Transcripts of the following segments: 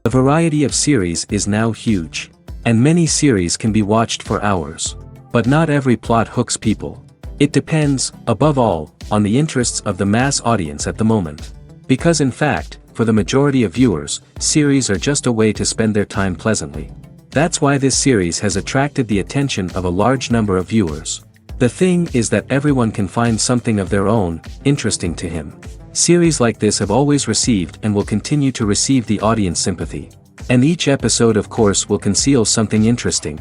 The variety of series is now huge. And many series can be watched for hours. But not every plot hooks people. It depends, above all, on the interests of the mass audience at the moment. Because in fact, for the majority of viewers, series are just a way to spend their time pleasantly. That's why this series has attracted the attention of a large number of viewers. The thing is that everyone can find something of their own, interesting to him. Series like this have always received and will continue to receive the audience sympathy. And each episode of course will conceal something interesting.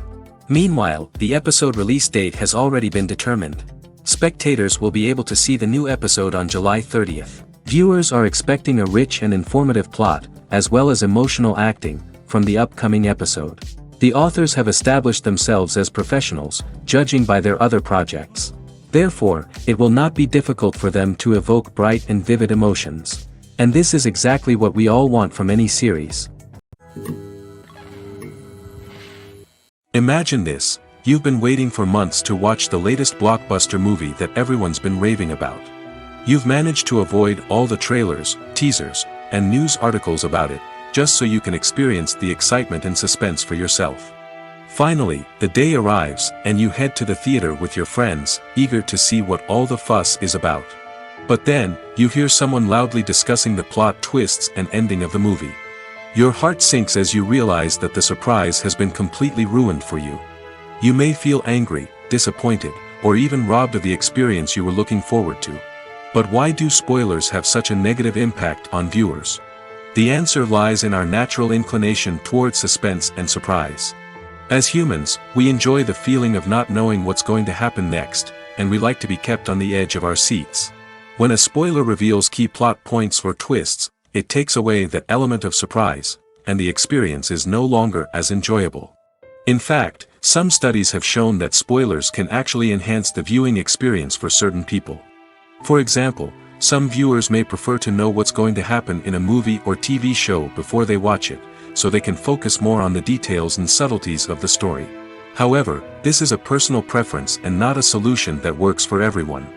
Meanwhile, the episode release date has already been determined. Spectators will be able to see the new episode on July 30th. Viewers are expecting a rich and informative plot, as well as emotional acting, from the upcoming episode. The authors have established themselves as professionals, judging by their other projects. Therefore, it will not be difficult for them to evoke bright and vivid emotions. And this is exactly what we all want from any series. Imagine this, you've been waiting for months to watch the latest blockbuster movie that everyone's been raving about. You've managed to avoid all the trailers, teasers, and news articles about it, just so you can experience the excitement and suspense for yourself. Finally, the day arrives, and you head to the theater with your friends, eager to see what all the fuss is about. But then, you hear someone loudly discussing the plot twists and ending of the movie. Your heart sinks as you realize that the surprise has been completely ruined for you. You may feel angry, disappointed, or even robbed of the experience you were looking forward to. But why do spoilers have such a negative impact on viewers? The answer lies in our natural inclination toward suspense and surprise. As humans, we enjoy the feeling of not knowing what's going to happen next, and we like to be kept on the edge of our seats. When a spoiler reveals key plot points or twists, it takes away that element of surprise, and the experience is no longer as enjoyable. In fact, some studies have shown that spoilers can actually enhance the viewing experience for certain people. For example, some viewers may prefer to know what's going to happen in a movie or TV show before they watch it, so they can focus more on the details and subtleties of the story. However, this is a personal preference and not a solution that works for everyone.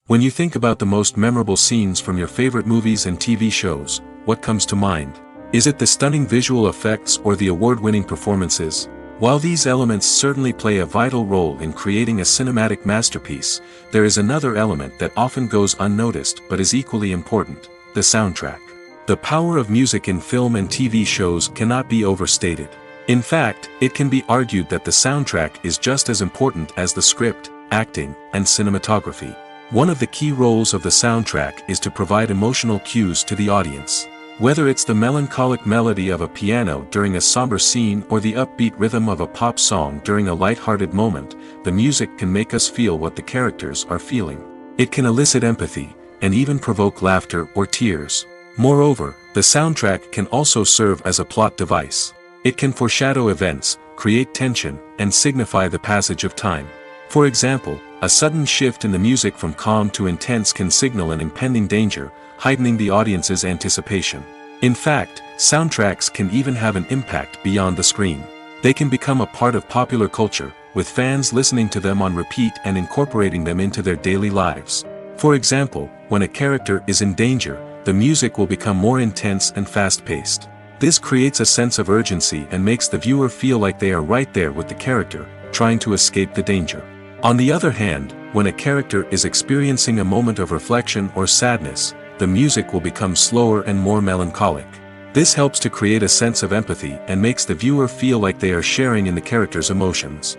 When you think about the most memorable scenes from your favorite movies and TV shows, what comes to mind? Is it the stunning visual effects or the award-winning performances? While these elements certainly play a vital role in creating a cinematic masterpiece, there is another element that often goes unnoticed but is equally important: the soundtrack. The power of music in film and TV shows cannot be overstated. In fact, it can be argued that the soundtrack is just as important as the script, acting, and cinematography. One of the key roles of the soundtrack is to provide emotional cues to the audience. Whether it's the melancholic melody of a piano during a somber scene or the upbeat rhythm of a pop song during a light-hearted moment, the music can make us feel what the characters are feeling. It can elicit empathy, and even provoke laughter or tears. Moreover, the soundtrack can also serve as a plot device. It can foreshadow events, create tension, and signify the passage of time. For example, a sudden shift in the music from calm to intense can signal an impending danger, heightening the audience's anticipation. In fact, soundtracks can even have an impact beyond the screen. They can become a part of popular culture, with fans listening to them on repeat and incorporating them into their daily lives. For example, when a character is in danger, the music will become more intense and fast-paced. This creates a sense of urgency and makes the viewer feel like they are right there with the character, trying to escape the danger. On the other hand, when a character is experiencing a moment of reflection or sadness, the music will become slower and more melancholic. This helps to create a sense of empathy and makes the viewer feel like they are sharing in the character's emotions.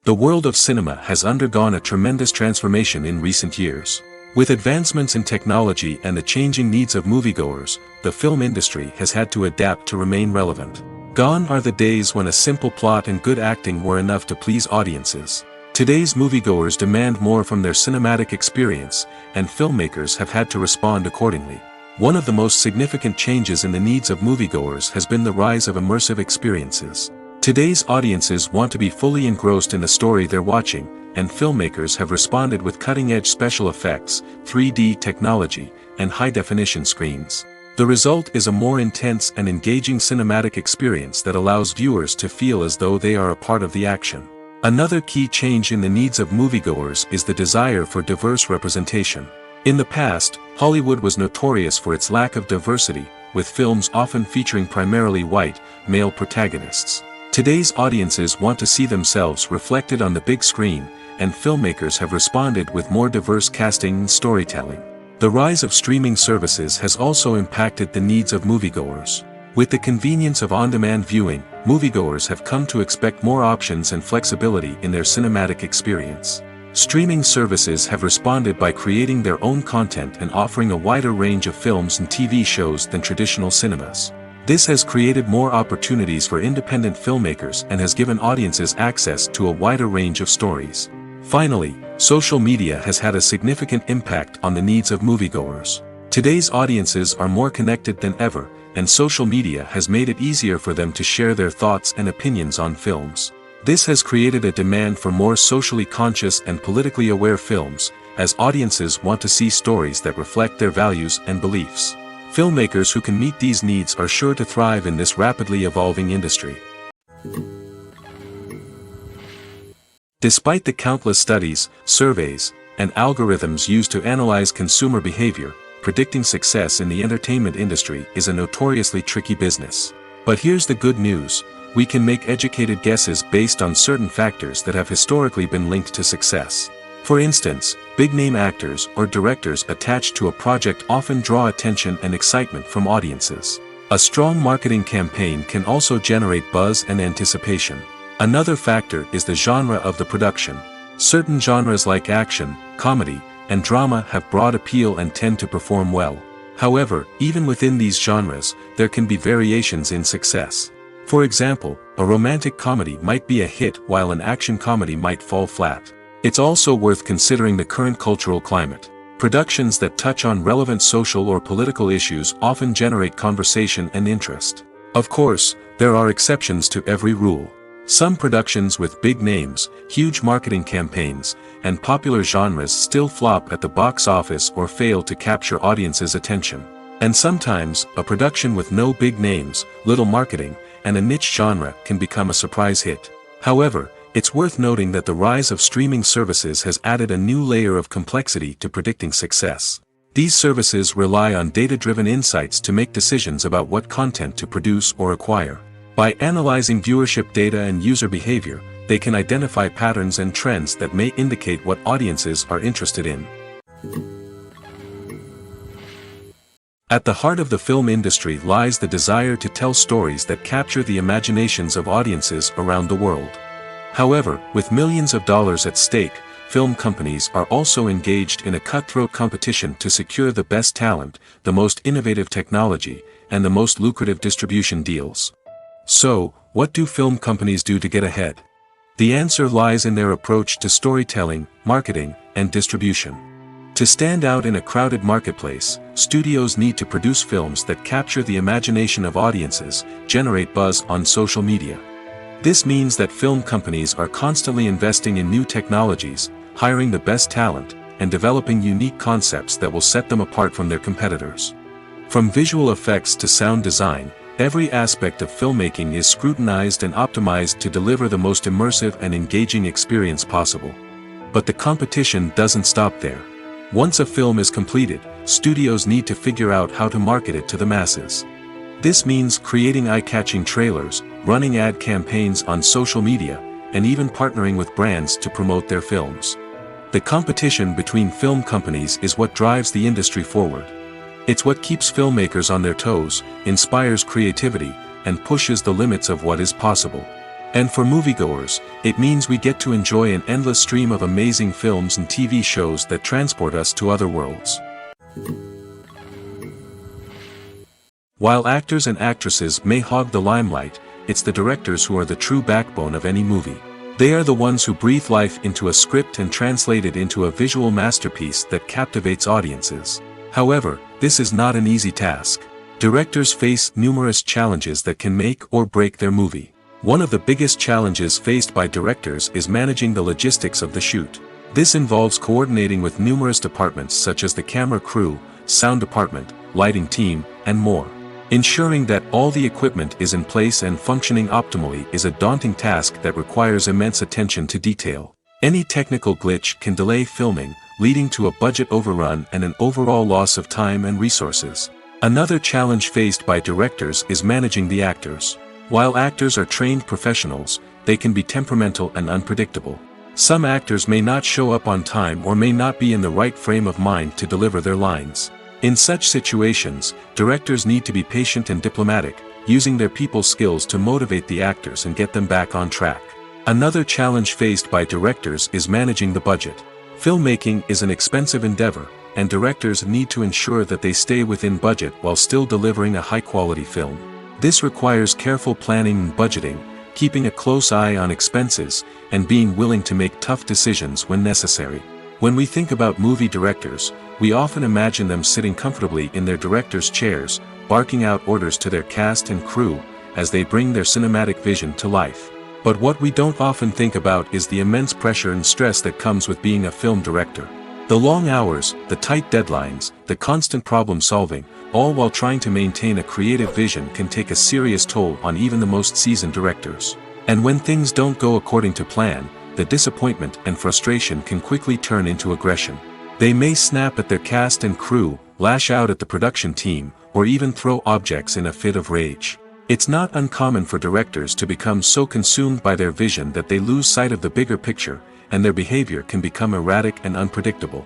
The world of cinema has undergone a tremendous transformation in recent years. With advancements in technology and the changing needs of moviegoers, the film industry has had to adapt to remain relevant. Gone are the days when a simple plot and good acting were enough to please audiences. Today's moviegoers demand more from their cinematic experience, and filmmakers have had to respond accordingly. One of the most significant changes in the needs of moviegoers has been the rise of immersive experiences. Today's audiences want to be fully engrossed in the story they're watching, and filmmakers have responded with cutting-edge special effects, 3D technology, and high-definition screens. The result is a more intense and engaging cinematic experience that allows viewers to feel as though they are a part of the action. Another key change in the needs of moviegoers is the desire for diverse representation. In the past, Hollywood was notorious for its lack of diversity, with films often featuring primarily white, male protagonists. Today's audiences want to see themselves reflected on the big screen, and filmmakers have responded with more diverse casting and storytelling. The rise of streaming services has also impacted the needs of moviegoers. With the convenience of on-demand viewing, moviegoers have come to expect more options and flexibility in their cinematic experience. Streaming services have responded by creating their own content and offering a wider range of films and TV shows than traditional cinemas. This has created more opportunities for independent filmmakers and has given audiences access to a wider range of stories. Finally, social media has had a significant impact on the needs of moviegoers. Today's audiences are more connected than ever, and social media has made it easier for them to share their thoughts and opinions on films. This has created a demand for more socially conscious and politically aware films, as audiences want to see stories that reflect their values and beliefs. Filmmakers who can meet these needs are sure to thrive in this rapidly evolving industry. Despite the countless studies, surveys, and algorithms used to analyze consumer behavior, predicting success in the entertainment industry is a notoriously tricky business. But here's the good news: we can make educated guesses based on certain factors that have historically been linked to success. For instance, big-name actors or directors attached to a project often draw attention and excitement from audiences. A strong marketing campaign can also generate buzz and anticipation. Another factor is the genre of the production. Certain genres like action, comedy, and drama have broad appeal and tend to perform well. However, even within these genres, there can be variations in success. For example, a romantic comedy might be a hit while an action comedy might fall flat. It's also worth considering the current cultural climate. Productions that touch on relevant social or political issues often generate conversation and interest. Of course, there are exceptions to every rule. Some productions with big names, huge marketing campaigns, and popular genres still flop at the box office or fail to capture audiences' attention. And sometimes, a production with no big names, little marketing, and a niche genre can become a surprise hit. However, it's worth noting that the rise of streaming services has added a new layer of complexity to predicting success. These services rely on data-driven insights to make decisions about what content to produce or acquire. By analyzing viewership data and user behavior, they can identify patterns and trends that may indicate what audiences are interested in. At the heart of the film industry lies the desire to tell stories that capture the imaginations of audiences around the world. However, with millions of dollars at stake, film companies are also engaged in a cutthroat competition to secure the best talent, the most innovative technology, and the most lucrative distribution deals. So, what do film companies do to get ahead? The answer lies in their approach to storytelling, marketing, and distribution. To stand out in a crowded marketplace, studios need to produce films that capture the imagination of audiences, generate buzz on social media. This means that film companies are constantly investing in new technologies, hiring the best talent, and developing unique concepts that will set them apart from their competitors. From visual effects to sound design, every aspect of filmmaking is scrutinized and optimized to deliver the most immersive and engaging experience possible. But the competition doesn't stop there. Once a film is completed, studios need to figure out how to market it to the masses. This means creating eye-catching trailers, running ad campaigns on social media, and even partnering with brands to promote their films. The competition between film companies is what drives the industry forward. It's what keeps filmmakers on their toes, inspires creativity, and pushes the limits of what is possible. And for moviegoers, it means we get to enjoy an endless stream of amazing films and TV shows that transport us to other worlds. While actors and actresses may hog the limelight, it's the directors who are the true backbone of any movie. They are the ones who breathe life into a script and translate it into a visual masterpiece that captivates audiences. However, this is not an easy task. Directors face numerous challenges that can make or break their movie. One of the biggest challenges faced by directors is managing the logistics of the shoot. This involves coordinating with numerous departments such as the camera crew, sound department, lighting team, and more. Ensuring that all the equipment is in place and functioning optimally is a daunting task that requires immense attention to detail. Any technical glitch can delay filming, leading to a budget overrun and an overall loss of time and resources. Another challenge faced by directors is managing the actors. While actors are trained professionals, they can be temperamental and unpredictable. Some actors may not show up on time or may not be in the right frame of mind to deliver their lines. In such situations, directors need to be patient and diplomatic, using their people skills to motivate the actors and get them back on track. Another challenge faced by directors is managing the budget. Filmmaking is an expensive endeavor, and directors need to ensure that they stay within budget while still delivering a high-quality film. This requires careful planning and budgeting, keeping a close eye on expenses, and being willing to make tough decisions when necessary. When we think about movie directors, we often imagine them sitting comfortably in their director's chairs, barking out orders to their cast and crew, as they bring their cinematic vision to life. But what we don't often think about is the immense pressure and stress that comes with being a film director. The long hours, the tight deadlines, the constant problem solving, all while trying to maintain a creative vision can take a serious toll on even the most seasoned directors. And when things don't go according to plan, the disappointment and frustration can quickly turn into aggression. They may snap at their cast and crew, lash out at the production team, or even throw objects in a fit of rage. It's not uncommon for directors to become so consumed by their vision that they lose sight of the bigger picture, and their behavior can become erratic and unpredictable.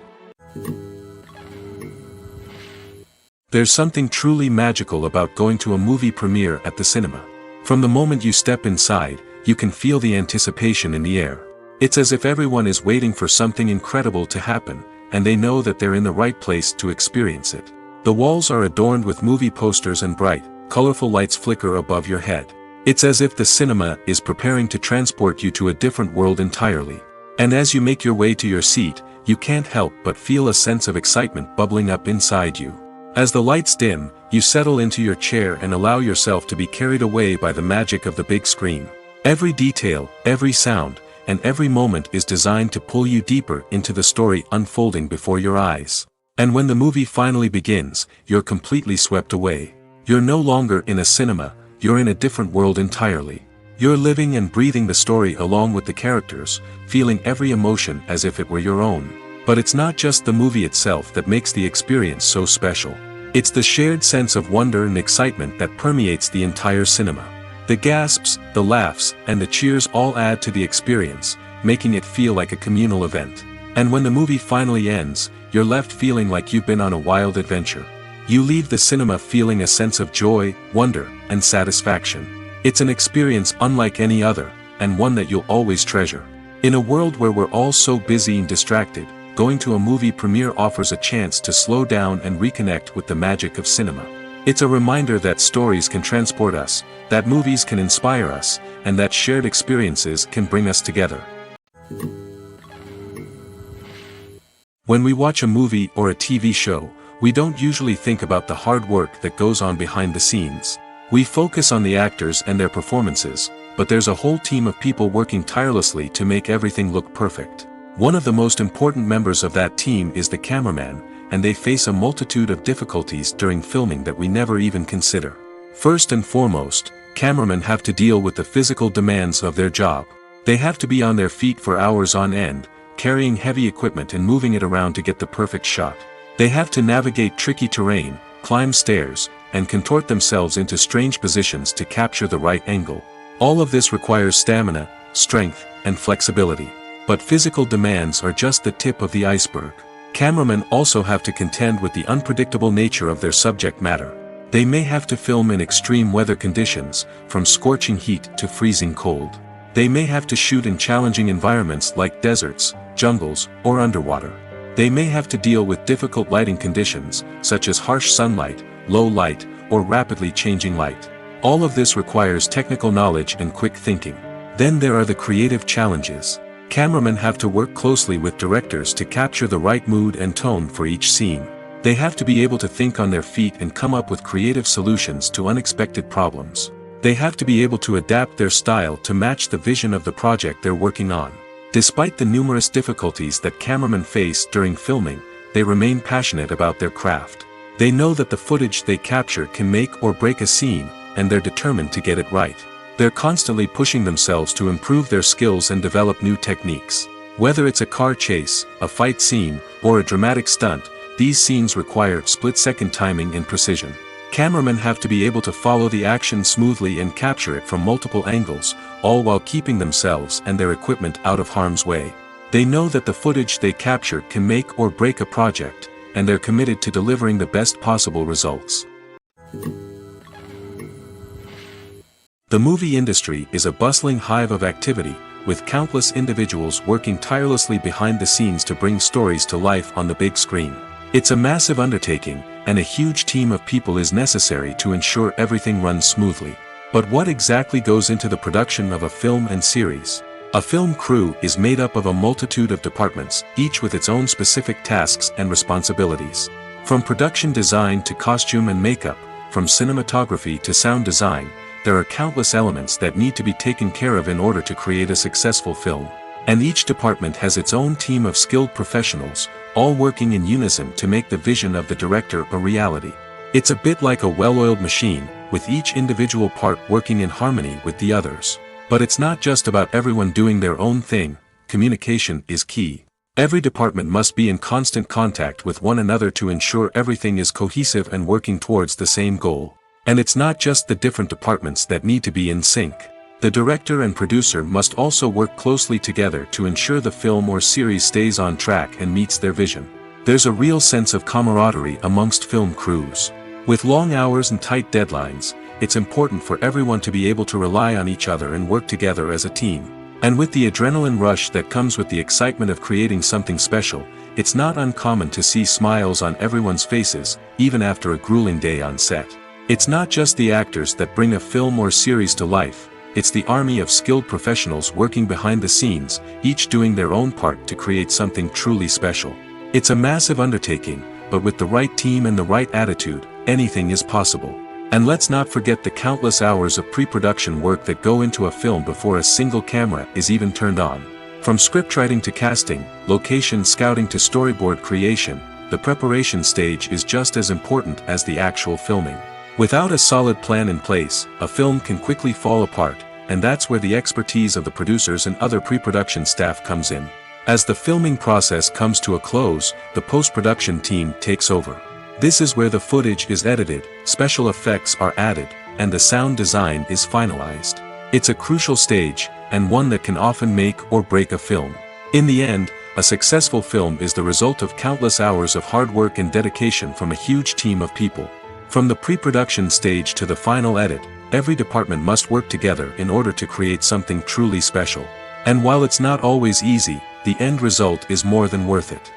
There's something truly magical about going to a movie premiere at the cinema. From the moment you step inside, you can feel the anticipation in the air. It's as if everyone is waiting for something incredible to happen, and they know that they're in the right place to experience it. The walls are adorned with movie posters and bright, colorful lights flicker above your head. It's as if the cinema is preparing to transport you to a different world entirely. And as you make your way to your seat, you can't help but feel a sense of excitement bubbling up inside you. As the lights dim, you settle into your chair and allow yourself to be carried away by the magic of the big screen. Every detail, every sound, and every moment is designed to pull you deeper into the story unfolding before your eyes. And when the movie finally begins, you're completely swept away. You're no longer in a cinema, you're in a different world entirely. You're living and breathing the story along with the characters, feeling every emotion as if it were your own. But it's not just the movie itself that makes the experience so special. It's the shared sense of wonder and excitement that permeates the entire cinema. The gasps, the laughs, and the cheers all add to the experience, making it feel like a communal event. And when the movie finally ends, you're left feeling like you've been on a wild adventure. You leave the cinema feeling a sense of joy, wonder, and satisfaction. It's an experience unlike any other, and one that you'll always treasure. In a world where we're all so busy and distracted, going to a movie premiere offers a chance to slow down and reconnect with the magic of cinema. It's a reminder that stories can transport us, that movies can inspire us, and that shared experiences can bring us together. When we watch a movie or a TV show, we don't usually think about the hard work that goes on behind the scenes. We focus on the actors and their performances, but there's a whole team of people working tirelessly to make everything look perfect. One of the most important members of that team is the cameraman, and they face a multitude of difficulties during filming that we never even consider. First and foremost, cameramen have to deal with the physical demands of their job. They have to be on their feet for hours on end, carrying heavy equipment and moving it around to get the perfect shot. They have to navigate tricky terrain, climb stairs, and contort themselves into strange positions to capture the right angle. All of this requires stamina, strength, and flexibility. But physical demands are just the tip of the iceberg. Cameramen also have to contend with the unpredictable nature of their subject matter. They may have to film in extreme weather conditions, from scorching heat to freezing cold. They may have to shoot in challenging environments like deserts, jungles, or underwater. They may have to deal with difficult lighting conditions, such as harsh sunlight, low light, or rapidly changing light. All of this requires technical knowledge and quick thinking. Then there are the creative challenges. Cameramen have to work closely with directors to capture the right mood and tone for each scene. They have to be able to think on their feet and come up with creative solutions to unexpected problems. They have to be able to adapt their style to match the vision of the project they're working on. Despite the numerous difficulties that cameramen face during filming, they remain passionate about their craft. They know that the footage they capture can make or break a scene, and they're determined to get it right. They're constantly pushing themselves to improve their skills and develop new techniques. Whether it's a car chase, a fight scene, or a dramatic stunt, these scenes require split-second timing and precision. Cameramen have to be able to follow the action smoothly and capture it from multiple angles, all while keeping themselves and their equipment out of harm's way. They know that the footage they capture can make or break a project, and they're committed to delivering the best possible results. The movie industry is a bustling hive of activity, with countless individuals working tirelessly behind the scenes to bring stories to life on the big screen. It's a massive undertaking, and a huge team of people is necessary to ensure everything runs smoothly. But what exactly goes into the production of a film and series? A film crew is made up of a multitude of departments, each with its own specific tasks and responsibilities. From production design to costume and makeup, from cinematography to sound design, there are countless elements that need to be taken care of in order to create a successful film. And each department has its own team of skilled professionals, all working in unison to make the vision of the director a reality. It's a bit like a well-oiled machine, with each individual part working in harmony with the others. But it's not just about everyone doing their own thing. Communication is key. Every department must be in constant contact with one another to ensure everything is cohesive and working towards the same goal. And it's not just the different departments that need to be in sync. The director and producer must also work closely together to ensure the film or series stays on track and meets their vision. There's a real sense of camaraderie amongst film crews. With long hours and tight deadlines, it's important for everyone to be able to rely on each other and work together as a team. And with the adrenaline rush that comes with the excitement of creating something special, it's not uncommon to see smiles on everyone's faces, even after a grueling day on set. It's not just the actors that bring a film or series to life. It's the army of skilled professionals working behind the scenes, each doing their own part to create something truly special. It's a massive undertaking, but with the right team and the right attitude, anything is possible. And let's not forget the countless hours of pre-production work that go into a film before a single camera is even turned on. From scriptwriting to casting, location scouting to storyboard creation, the preparation stage is just as important as the actual filming. Without a solid plan in place, a film can quickly fall apart, and that's where the expertise of the producers and other pre-production staff comes in. As the filming process comes to a close, the post-production team takes over. This is where the footage is edited, special effects are added, and the sound design is finalized. It's a crucial stage, and one that can often make or break a film. In the end, a successful film is the result of countless hours of hard work and dedication from a huge team of people. From the pre-production stage to the final edit, every department must work together in order to create something truly special. And while it's not always easy, the end result is more than worth it.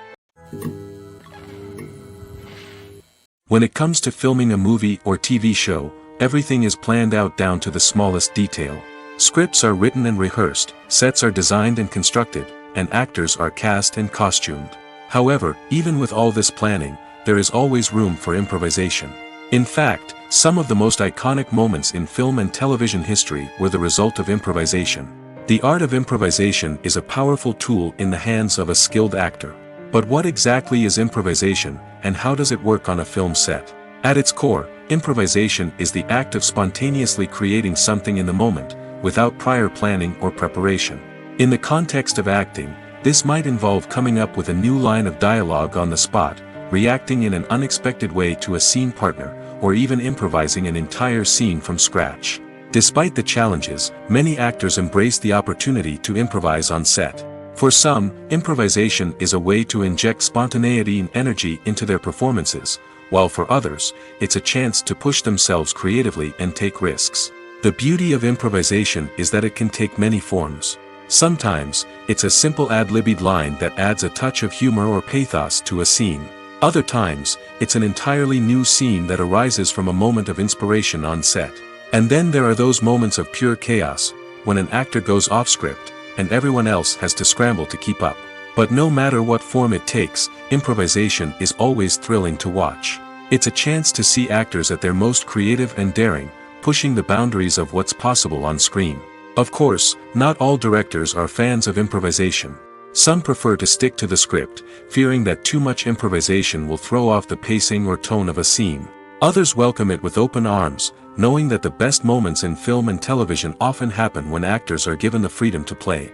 When it comes to filming a movie or TV show, everything is planned out down to the smallest detail. Scripts are written and rehearsed, sets are designed and constructed, and actors are cast and costumed. However, even with all this planning, there is always room for improvisation. In fact, some of the most iconic moments in film and television history were the result of improvisation. The art of improvisation is a powerful tool in the hands of a skilled actor. But what exactly is improvisation, and how does it work on a film set? At its core, improvisation is the act of spontaneously creating something in the moment, without prior planning or preparation. In the context of acting, this might involve coming up with a new line of dialogue on the spot, reacting in an unexpected way to a scene partner, or even improvising an entire scene from scratch. Despite the challenges, many actors embrace the opportunity to improvise on set. For some, improvisation is a way to inject spontaneity and energy into their performances, while for others, it's a chance to push themselves creatively and take risks. The beauty of improvisation is that it can take many forms. Sometimes, it's a simple ad-libbed line that adds a touch of humor or pathos to a scene. Other times, it's an entirely new scene that arises from a moment of inspiration on set. And then there are those moments of pure chaos, when an actor goes off script, and everyone else has to scramble to keep up. But no matter what form it takes, improvisation is always thrilling to watch. It's a chance to see actors at their most creative and daring, pushing the boundaries of what's possible on screen. Of course, not all directors are fans of improvisation. Some prefer to stick to the script, fearing that too much improvisation will throw off the pacing or tone of a scene. Others welcome it with open arms, knowing that the best moments in film and television often happen when actors are given the freedom to play.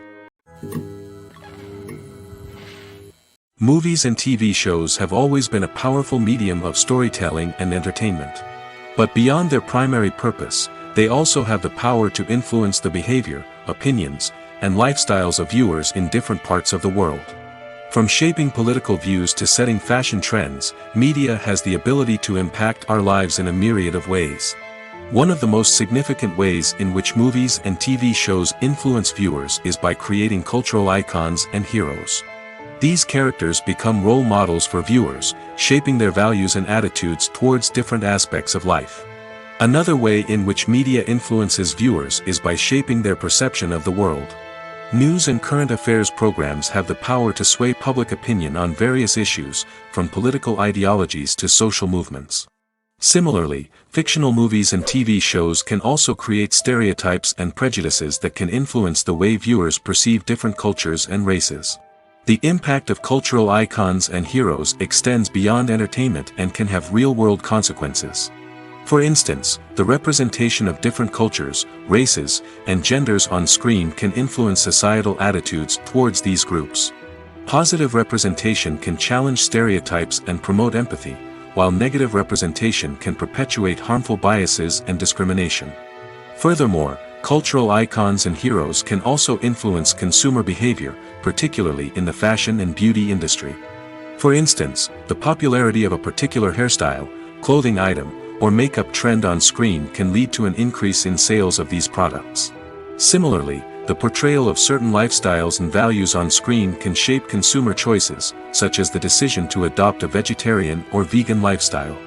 Movies and TV shows have always been a powerful medium of storytelling and entertainment. But beyond their primary purpose, they also have the power to influence the behavior, opinions, and lifestyles of viewers in different parts of the world. From shaping political views to setting fashion trends, media has the ability to impact our lives in a myriad of ways. One of the most significant ways in which movies and TV shows influence viewers is by creating cultural icons and heroes. These characters become role models for viewers, shaping their values and attitudes towards different aspects of life. Another way in which media influences viewers is by shaping their perception of the world. News and current affairs programs have the power to sway public opinion on various issues, from political ideologies to social movements. Similarly, fictional movies and TV shows can also create stereotypes and prejudices that can influence the way viewers perceive different cultures and races. The impact of cultural icons and heroes extends beyond entertainment and can have real-world consequences. For instance, the representation of different cultures, races, and genders on screen can influence societal attitudes towards these groups. Positive representation can challenge stereotypes and promote empathy, while negative representation can perpetuate harmful biases and discrimination. Furthermore, cultural icons and heroes can also influence consumer behavior, particularly in the fashion and beauty industry. For instance, the popularity of a particular hairstyle, clothing item, or makeup trend on screen can lead to an increase in sales of these products. Similarly, the portrayal of certain lifestyles and values on screen can shape consumer choices, such as the decision to adopt a vegetarian or vegan lifestyle.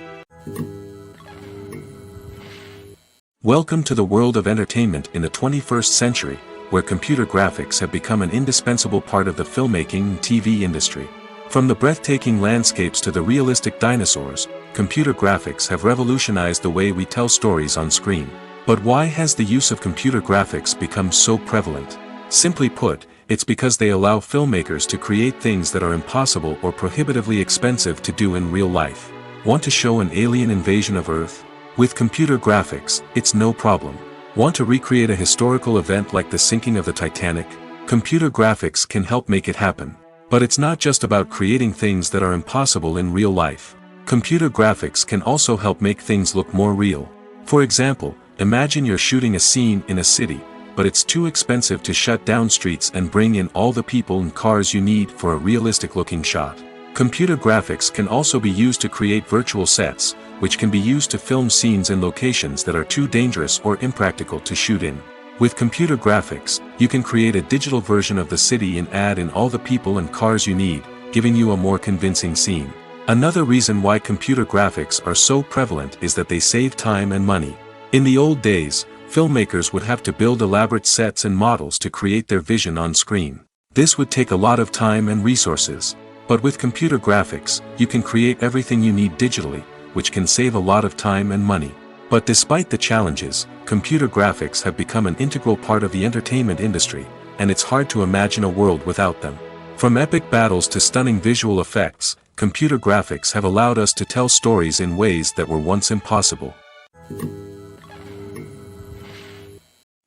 Welcome to the world of entertainment in the 21st century, where computer graphics have become an indispensable part of the filmmaking and TV industry. From the breathtaking landscapes to the realistic dinosaurs, computer graphics have revolutionized the way we tell stories on screen. But why has the use of computer graphics become so prevalent? Simply put, it's because they allow filmmakers to create things that are impossible or prohibitively expensive to do in real life. Want to show an alien invasion of Earth? With computer graphics, it's no problem. Want to recreate a historical event like the sinking of the Titanic? Computer graphics can help make it happen. But it's not just about creating things that are impossible in real life. Computer graphics can also help make things look more real. For example, imagine you're shooting a scene in a city, but it's too expensive to shut down streets and bring in all the people and cars you need for a realistic-looking shot. Computer graphics can also be used to create virtual sets, which can be used to film scenes in locations that are too dangerous or impractical to shoot in. With computer graphics, you can create a digital version of the city and add in all the people and cars you need, giving you a more convincing scene. Another reason why computer graphics are so prevalent is that they save time and money. In the old days, filmmakers would have to build elaborate sets and models to create their vision on screen. This would take a lot of time and resources. But with computer graphics, you can create everything you need digitally, which can save a lot of time and money. But despite the challenges, computer graphics have become an integral part of the entertainment industry, and it's hard to imagine a world without them. From epic battles to stunning visual effects, computer graphics have allowed us to tell stories in ways that were once impossible.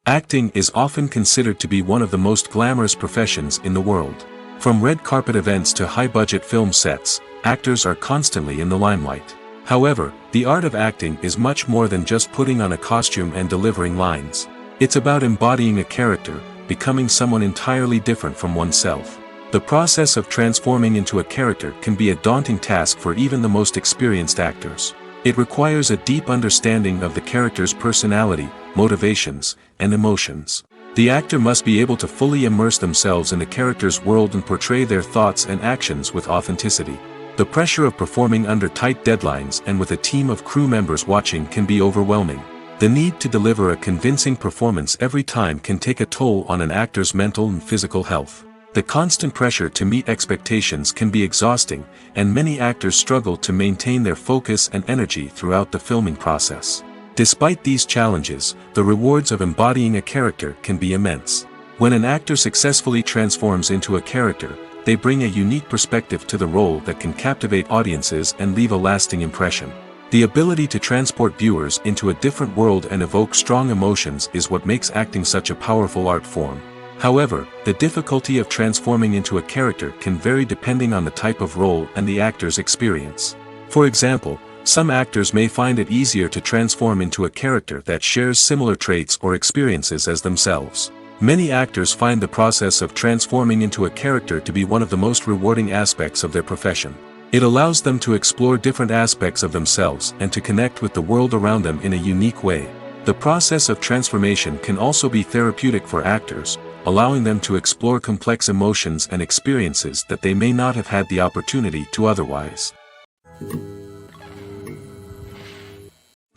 Acting is often considered to be one of the most glamorous professions in the world. From red carpet events to high-budget film sets, actors are constantly in the limelight. However, the art of acting is much more than just putting on a costume and delivering lines. It's about embodying a character, becoming someone entirely different from oneself. The process of transforming into a character can be a daunting task for even the most experienced actors. It requires a deep understanding of the character's personality, motivations, and emotions. The actor must be able to fully immerse themselves in the character's world and portray their thoughts and actions with authenticity. The pressure of performing under tight deadlines and with a team of crew members watching can be overwhelming. The need to deliver a convincing performance every time can take a toll on an actor's mental and physical health. The constant pressure to meet expectations can be exhausting, and many actors struggle to maintain their focus and energy throughout the filming process. Despite these challenges, the rewards of embodying a character can be immense. When an actor successfully transforms into a character, they bring a unique perspective to the role that can captivate audiences and leave a lasting impression. The ability to transport viewers into a different world and evoke strong emotions is what makes acting such a powerful art form. However, the difficulty of transforming into a character can vary depending on the type of role and the actor's experience. For example, some actors may find it easier to transform into a character that shares similar traits or experiences as themselves. Many actors find the process of transforming into a character to be one of the most rewarding aspects of their profession. It allows them to explore different aspects of themselves and to connect with the world around them in a unique way. The process of transformation can also be therapeutic for actors, allowing them to explore complex emotions and experiences that they may not have had the opportunity to otherwise.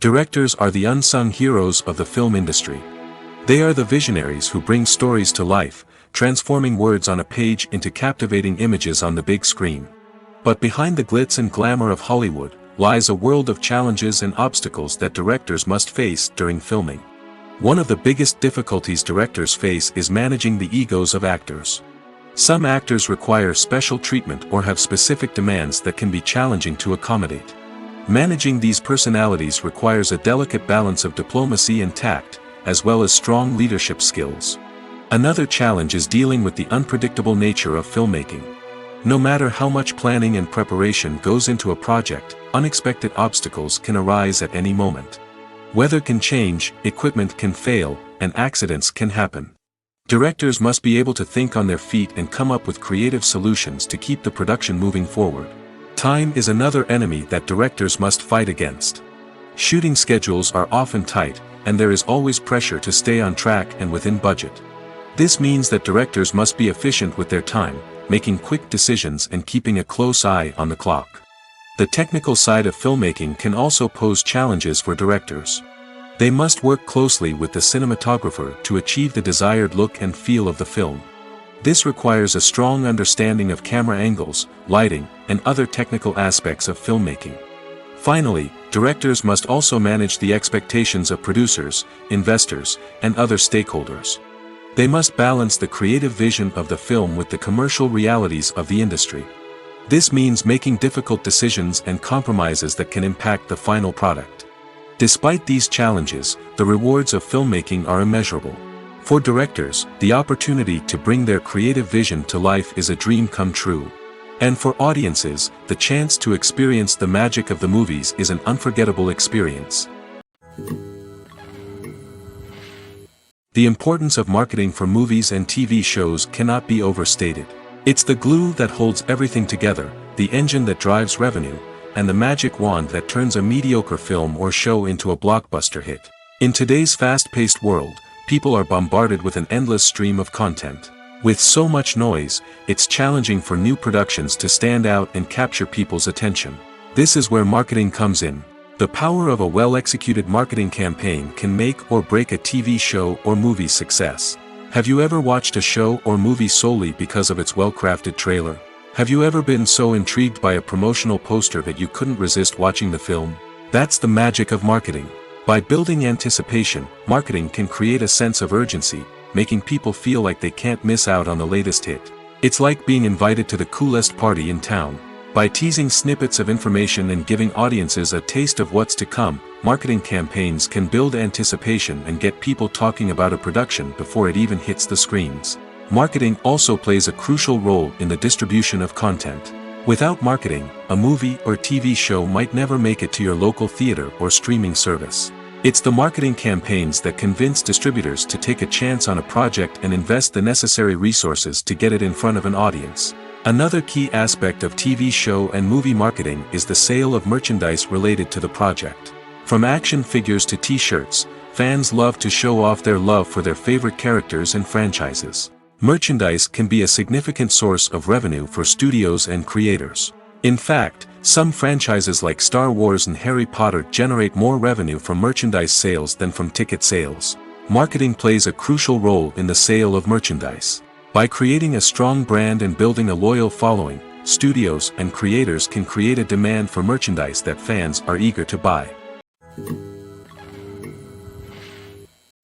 Directors are the unsung heroes of the film industry. They are the visionaries who bring stories to life, transforming words on a page into captivating images on the big screen. But behind the glitz and glamour of Hollywood lies a world of challenges and obstacles that directors must face during filming. One of the biggest difficulties directors face is managing the egos of actors. Some actors require special treatment or have specific demands that can be challenging to accommodate. Managing these personalities requires a delicate balance of diplomacy and tact, as well as strong leadership skills. Another challenge is dealing with the unpredictable nature of filmmaking. No matter how much planning and preparation goes into a project, unexpected obstacles can arise at any moment. Weather can change, equipment can fail, and accidents can happen. Directors must be able to think on their feet and come up with creative solutions to keep the production moving forward. Time is another enemy that directors must fight against. Shooting schedules are often tight, and there is always pressure to stay on track and within budget. This means that directors must be efficient with their time, making quick decisions and keeping a close eye on the clock. The technical side of filmmaking can also pose challenges for directors. They must work closely with the cinematographer to achieve the desired look and feel of the film. This requires a strong understanding of camera angles, lighting, and other technical aspects of filmmaking. Finally, directors must also manage the expectations of producers, investors, and other stakeholders. They must balance the creative vision of the film with the commercial realities of the industry. This means making difficult decisions and compromises that can impact the final product. Despite these challenges, the rewards of filmmaking are immeasurable. For directors, the opportunity to bring their creative vision to life is a dream come true. And for audiences, the chance to experience the magic of the movies is an unforgettable experience. The importance of marketing for movies and TV shows cannot be overstated. It's the glue that holds everything together, the engine that drives revenue, and the magic wand that turns a mediocre film or show into a blockbuster hit. In today's fast-paced world, people are bombarded with an endless stream of content. With so much noise, it's challenging for new productions to stand out and capture people's attention. This is where marketing comes in. The power of a well-executed marketing campaign can make or break a TV show or movie's success. Have you ever watched a show or movie solely because of its well-crafted trailer? Have you ever been so intrigued by a promotional poster that you couldn't resist watching the film? That's the magic of marketing. By building anticipation, marketing can create a sense of urgency, making people feel like they can't miss out on the latest hit. It's like being invited to the coolest party in town. By teasing snippets of information and giving audiences a taste of what's to come, marketing campaigns can build anticipation and get people talking about a production before it even hits the screens. Marketing also plays a crucial role in the distribution of content. Without marketing, a movie or TV show might never make it to your local theater or streaming service. It's the marketing campaigns that convince distributors to take a chance on a project and invest the necessary resources to get it in front of an audience. Another key aspect of TV show and movie marketing is the sale of merchandise related to the project. From action figures to t-shirts, fans love to show off their love for their favorite characters and franchises. Merchandise can be a significant source of revenue for studios and creators. In fact, some franchises like Star Wars and Harry Potter generate more revenue from merchandise sales than from ticket sales. Marketing plays a crucial role in the sale of merchandise. By creating a strong brand and building a loyal following, studios and creators can create a demand for merchandise that fans are eager to buy.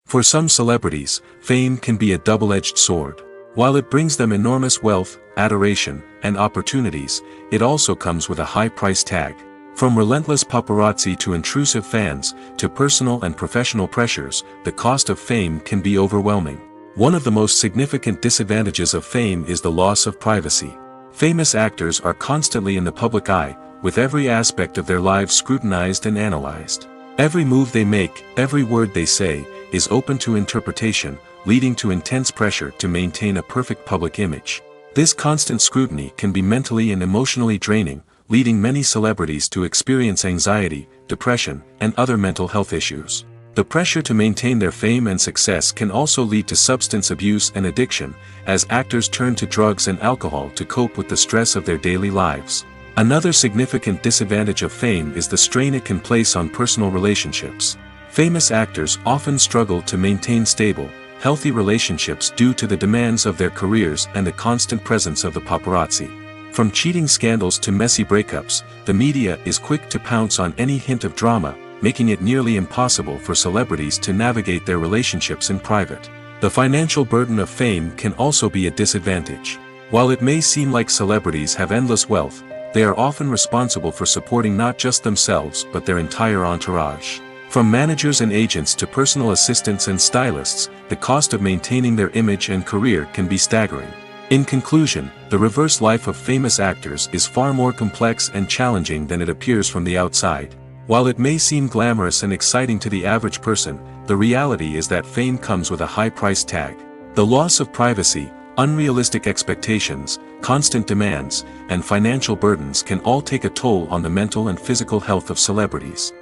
For some celebrities, fame can be a double-edged sword. While it brings them enormous wealth, adoration, and opportunities, it also comes with a high price tag. From relentless paparazzi to intrusive fans, to personal and professional pressures, the cost of fame can be overwhelming. One of the most significant disadvantages of fame is the loss of privacy. Famous actors are constantly in the public eye, with every aspect of their lives scrutinized and analyzed. Every move they make, every word they say, is open to interpretation, leading to intense pressure to maintain a perfect public image. This constant scrutiny can be mentally and emotionally draining, leading many celebrities to experience anxiety, depression, and other mental health issues. The pressure to maintain their fame and success can also lead to substance abuse and addiction, as actors turn to drugs and alcohol to cope with the stress of their daily lives. Another significant disadvantage of fame is the strain it can place on personal relationships. Famous actors often struggle to maintain stable, healthy relationships due to the demands of their careers and the constant presence of the paparazzi. From cheating scandals to messy breakups, the media is quick to pounce on any hint of drama, making it nearly impossible for celebrities to navigate their relationships in private. The financial burden of fame can also be a disadvantage. While it may seem like celebrities have endless wealth, they are often responsible for supporting not just themselves but their entire entourage. From managers and agents to personal assistants and stylists, the cost of maintaining their image and career can be staggering. In conclusion, the reverse life of famous actors is far more complex and challenging than it appears from the outside. While it may seem glamorous and exciting to the average person, the reality is that fame comes with a high price tag. The loss of privacy, unrealistic expectations, constant demands, and financial burdens can all take a toll on the mental and physical health of celebrities.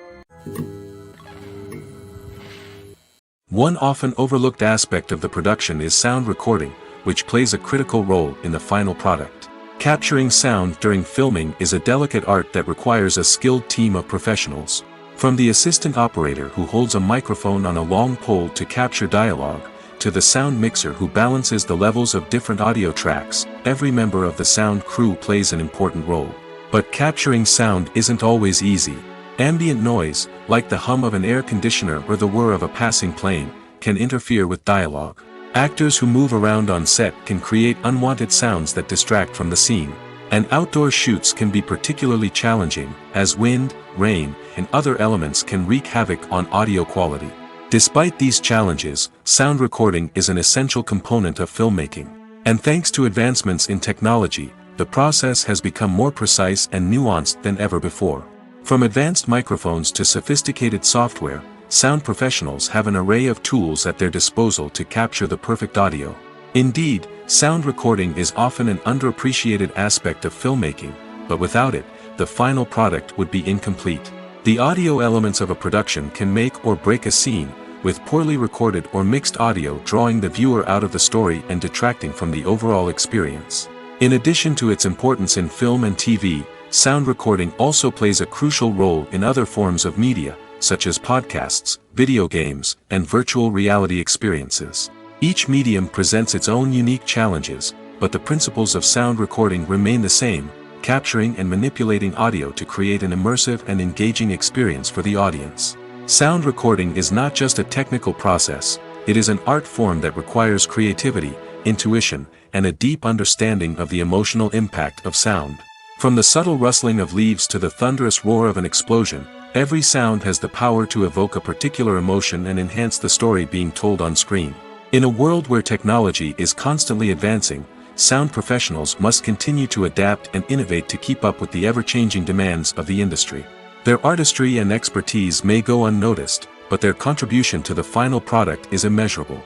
One often overlooked aspect of the production is sound recording, which plays a critical role in the final product. Capturing sound during filming is a delicate art that requires a skilled team of professionals. From the assistant operator who holds a microphone on a long pole to capture dialogue, to the sound mixer who balances the levels of different audio tracks, every member of the sound crew plays an important role. But capturing sound isn't always easy. Ambient noise, like the hum of an air conditioner or the whir of a passing plane, can interfere with dialogue. Actors who move around on set can create unwanted sounds that distract from the scene. And outdoor shoots can be particularly challenging, as wind, rain, and other elements can wreak havoc on audio quality. Despite these challenges, sound recording is an essential component of filmmaking. And thanks to advancements in technology, the process has become more precise and nuanced than ever before. From advanced microphones to sophisticated software, sound professionals have an array of tools at their disposal to capture the perfect audio. Indeed, sound recording is often an underappreciated aspect of filmmaking, but without it, the final product would be incomplete. The audio elements of a production can make or break a scene, with poorly recorded or mixed audio drawing the viewer out of the story and detracting from the overall experience. In addition to its importance in film and TV, sound recording also plays a crucial role in other forms of media, such as podcasts, video games, and virtual reality experiences. Each medium presents its own unique challenges, but the principles of sound recording remain the same: capturing and manipulating audio to create an immersive and engaging experience for the audience. Sound recording is not just a technical process, it is an art form that requires creativity, intuition, and a deep understanding of the emotional impact of sound. From the subtle rustling of leaves to the thunderous roar of an explosion, every sound has the power to evoke a particular emotion and enhance the story being told on screen. In a world where technology is constantly advancing, sound professionals must continue to adapt and innovate to keep up with the ever-changing demands of the industry. Their artistry and expertise may go unnoticed, but their contribution to the final product is immeasurable.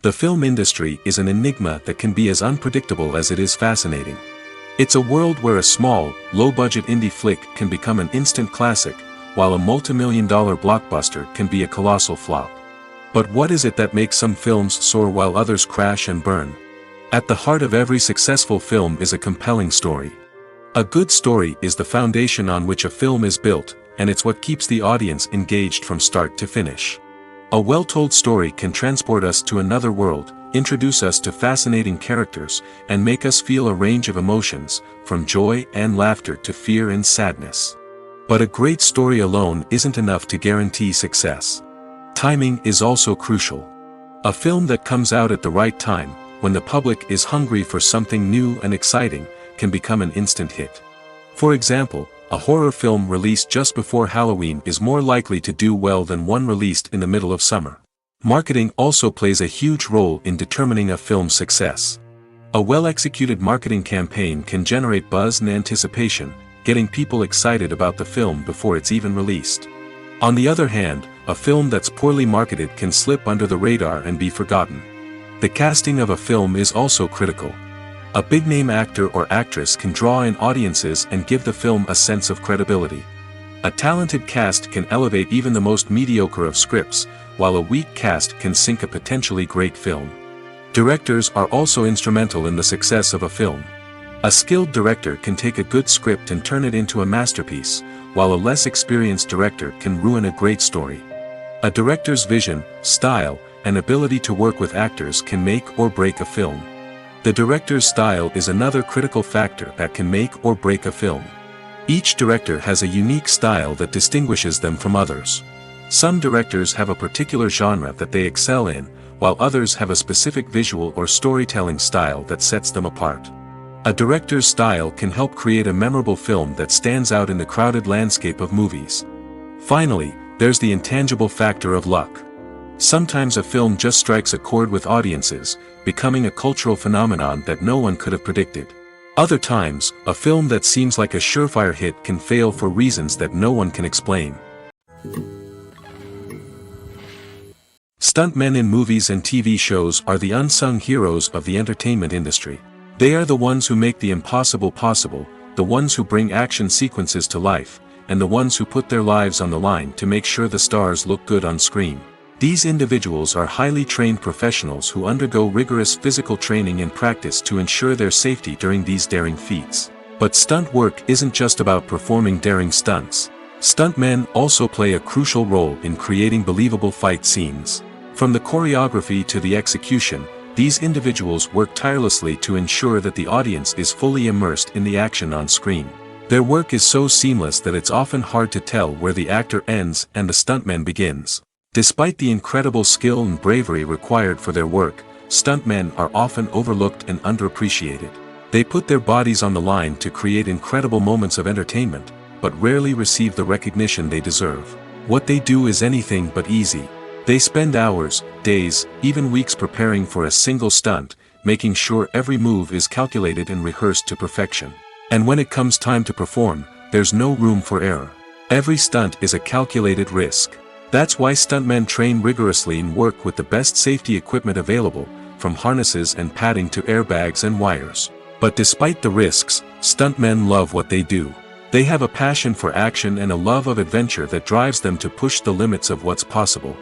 The film industry is an enigma that can be as unpredictable as it is fascinating. It's a world where a small, low-budget indie flick can become an instant classic, while a multi-million-dollar blockbuster can be a colossal flop. But what is it that makes some films soar while others crash and burn? At the heart of every successful film is a compelling story. A good story is the foundation on which a film is built, and it's what keeps the audience engaged from start to finish. A well-told story can transport us to another world, introduce us to fascinating characters, and make us feel a range of emotions, from joy and laughter to fear and sadness. But a great story alone isn't enough to guarantee success. Timing is also crucial. A film that comes out at the right time, when the public is hungry for something new and exciting, can become an instant hit. For example, A horror film released just before Halloween is more likely to do well than one released in the middle of summer. Marketing also plays a huge role in determining a film's success. A well-executed marketing campaign can generate buzz and anticipation, getting people excited about the film before it's even released. On the other hand, a film that's poorly marketed can slip under the radar and be forgotten. The casting of a film is also critical. A big-name actor or actress can draw in audiences and give the film a sense of credibility. A talented cast can elevate even the most mediocre of scripts, while a weak cast can sink a potentially great film. Directors are also instrumental in the success of a film. A skilled director can take a good script and turn it into a masterpiece, while a less experienced director can ruin a great story. A director's vision, style, and ability to work with actors can make or break a film. The director's style is another critical factor that can make or break a film. Each director has a unique style that distinguishes them from others. Some directors have a particular genre that they excel in, while others have a specific visual or storytelling style that sets them apart. A director's style can help create a memorable film that stands out in the crowded landscape of movies. Finally, there's the intangible factor of luck. Sometimes a film just strikes a chord with audiences, becoming a cultural phenomenon that no one could have predicted. Other times, a film that seems like a surefire hit can fail for reasons that no one can explain. Stuntmen in movies and TV shows are the unsung heroes of the entertainment industry. They are the ones who make the impossible possible, the ones who bring action sequences to life, and the ones who put their lives on the line to make sure the stars look good on screen. These individuals are highly trained professionals who undergo rigorous physical training and practice to ensure their safety during these daring feats. But stunt work isn't just about performing daring stunts. Stuntmen also play a crucial role in creating believable fight scenes. From the choreography to the execution, these individuals work tirelessly to ensure that the audience is fully immersed in the action on screen. Their work is so seamless that it's often hard to tell where the actor ends and the stuntman begins. Despite the incredible skill and bravery required for their work, stuntmen are often overlooked and underappreciated. They put their bodies on the line to create incredible moments of entertainment, but rarely receive the recognition they deserve. What they do is anything but easy. They spend hours, days, even weeks preparing for a single stunt, making sure every move is calculated and rehearsed to perfection. And when it comes time to perform, there's no room for error. Every stunt is a calculated risk. That's why stuntmen train rigorously and work with the best safety equipment available, from harnesses and padding to airbags and wires. But despite the risks, stuntmen love what they do. They have a passion for action and a love of adventure that drives them to push the limits of what's possible.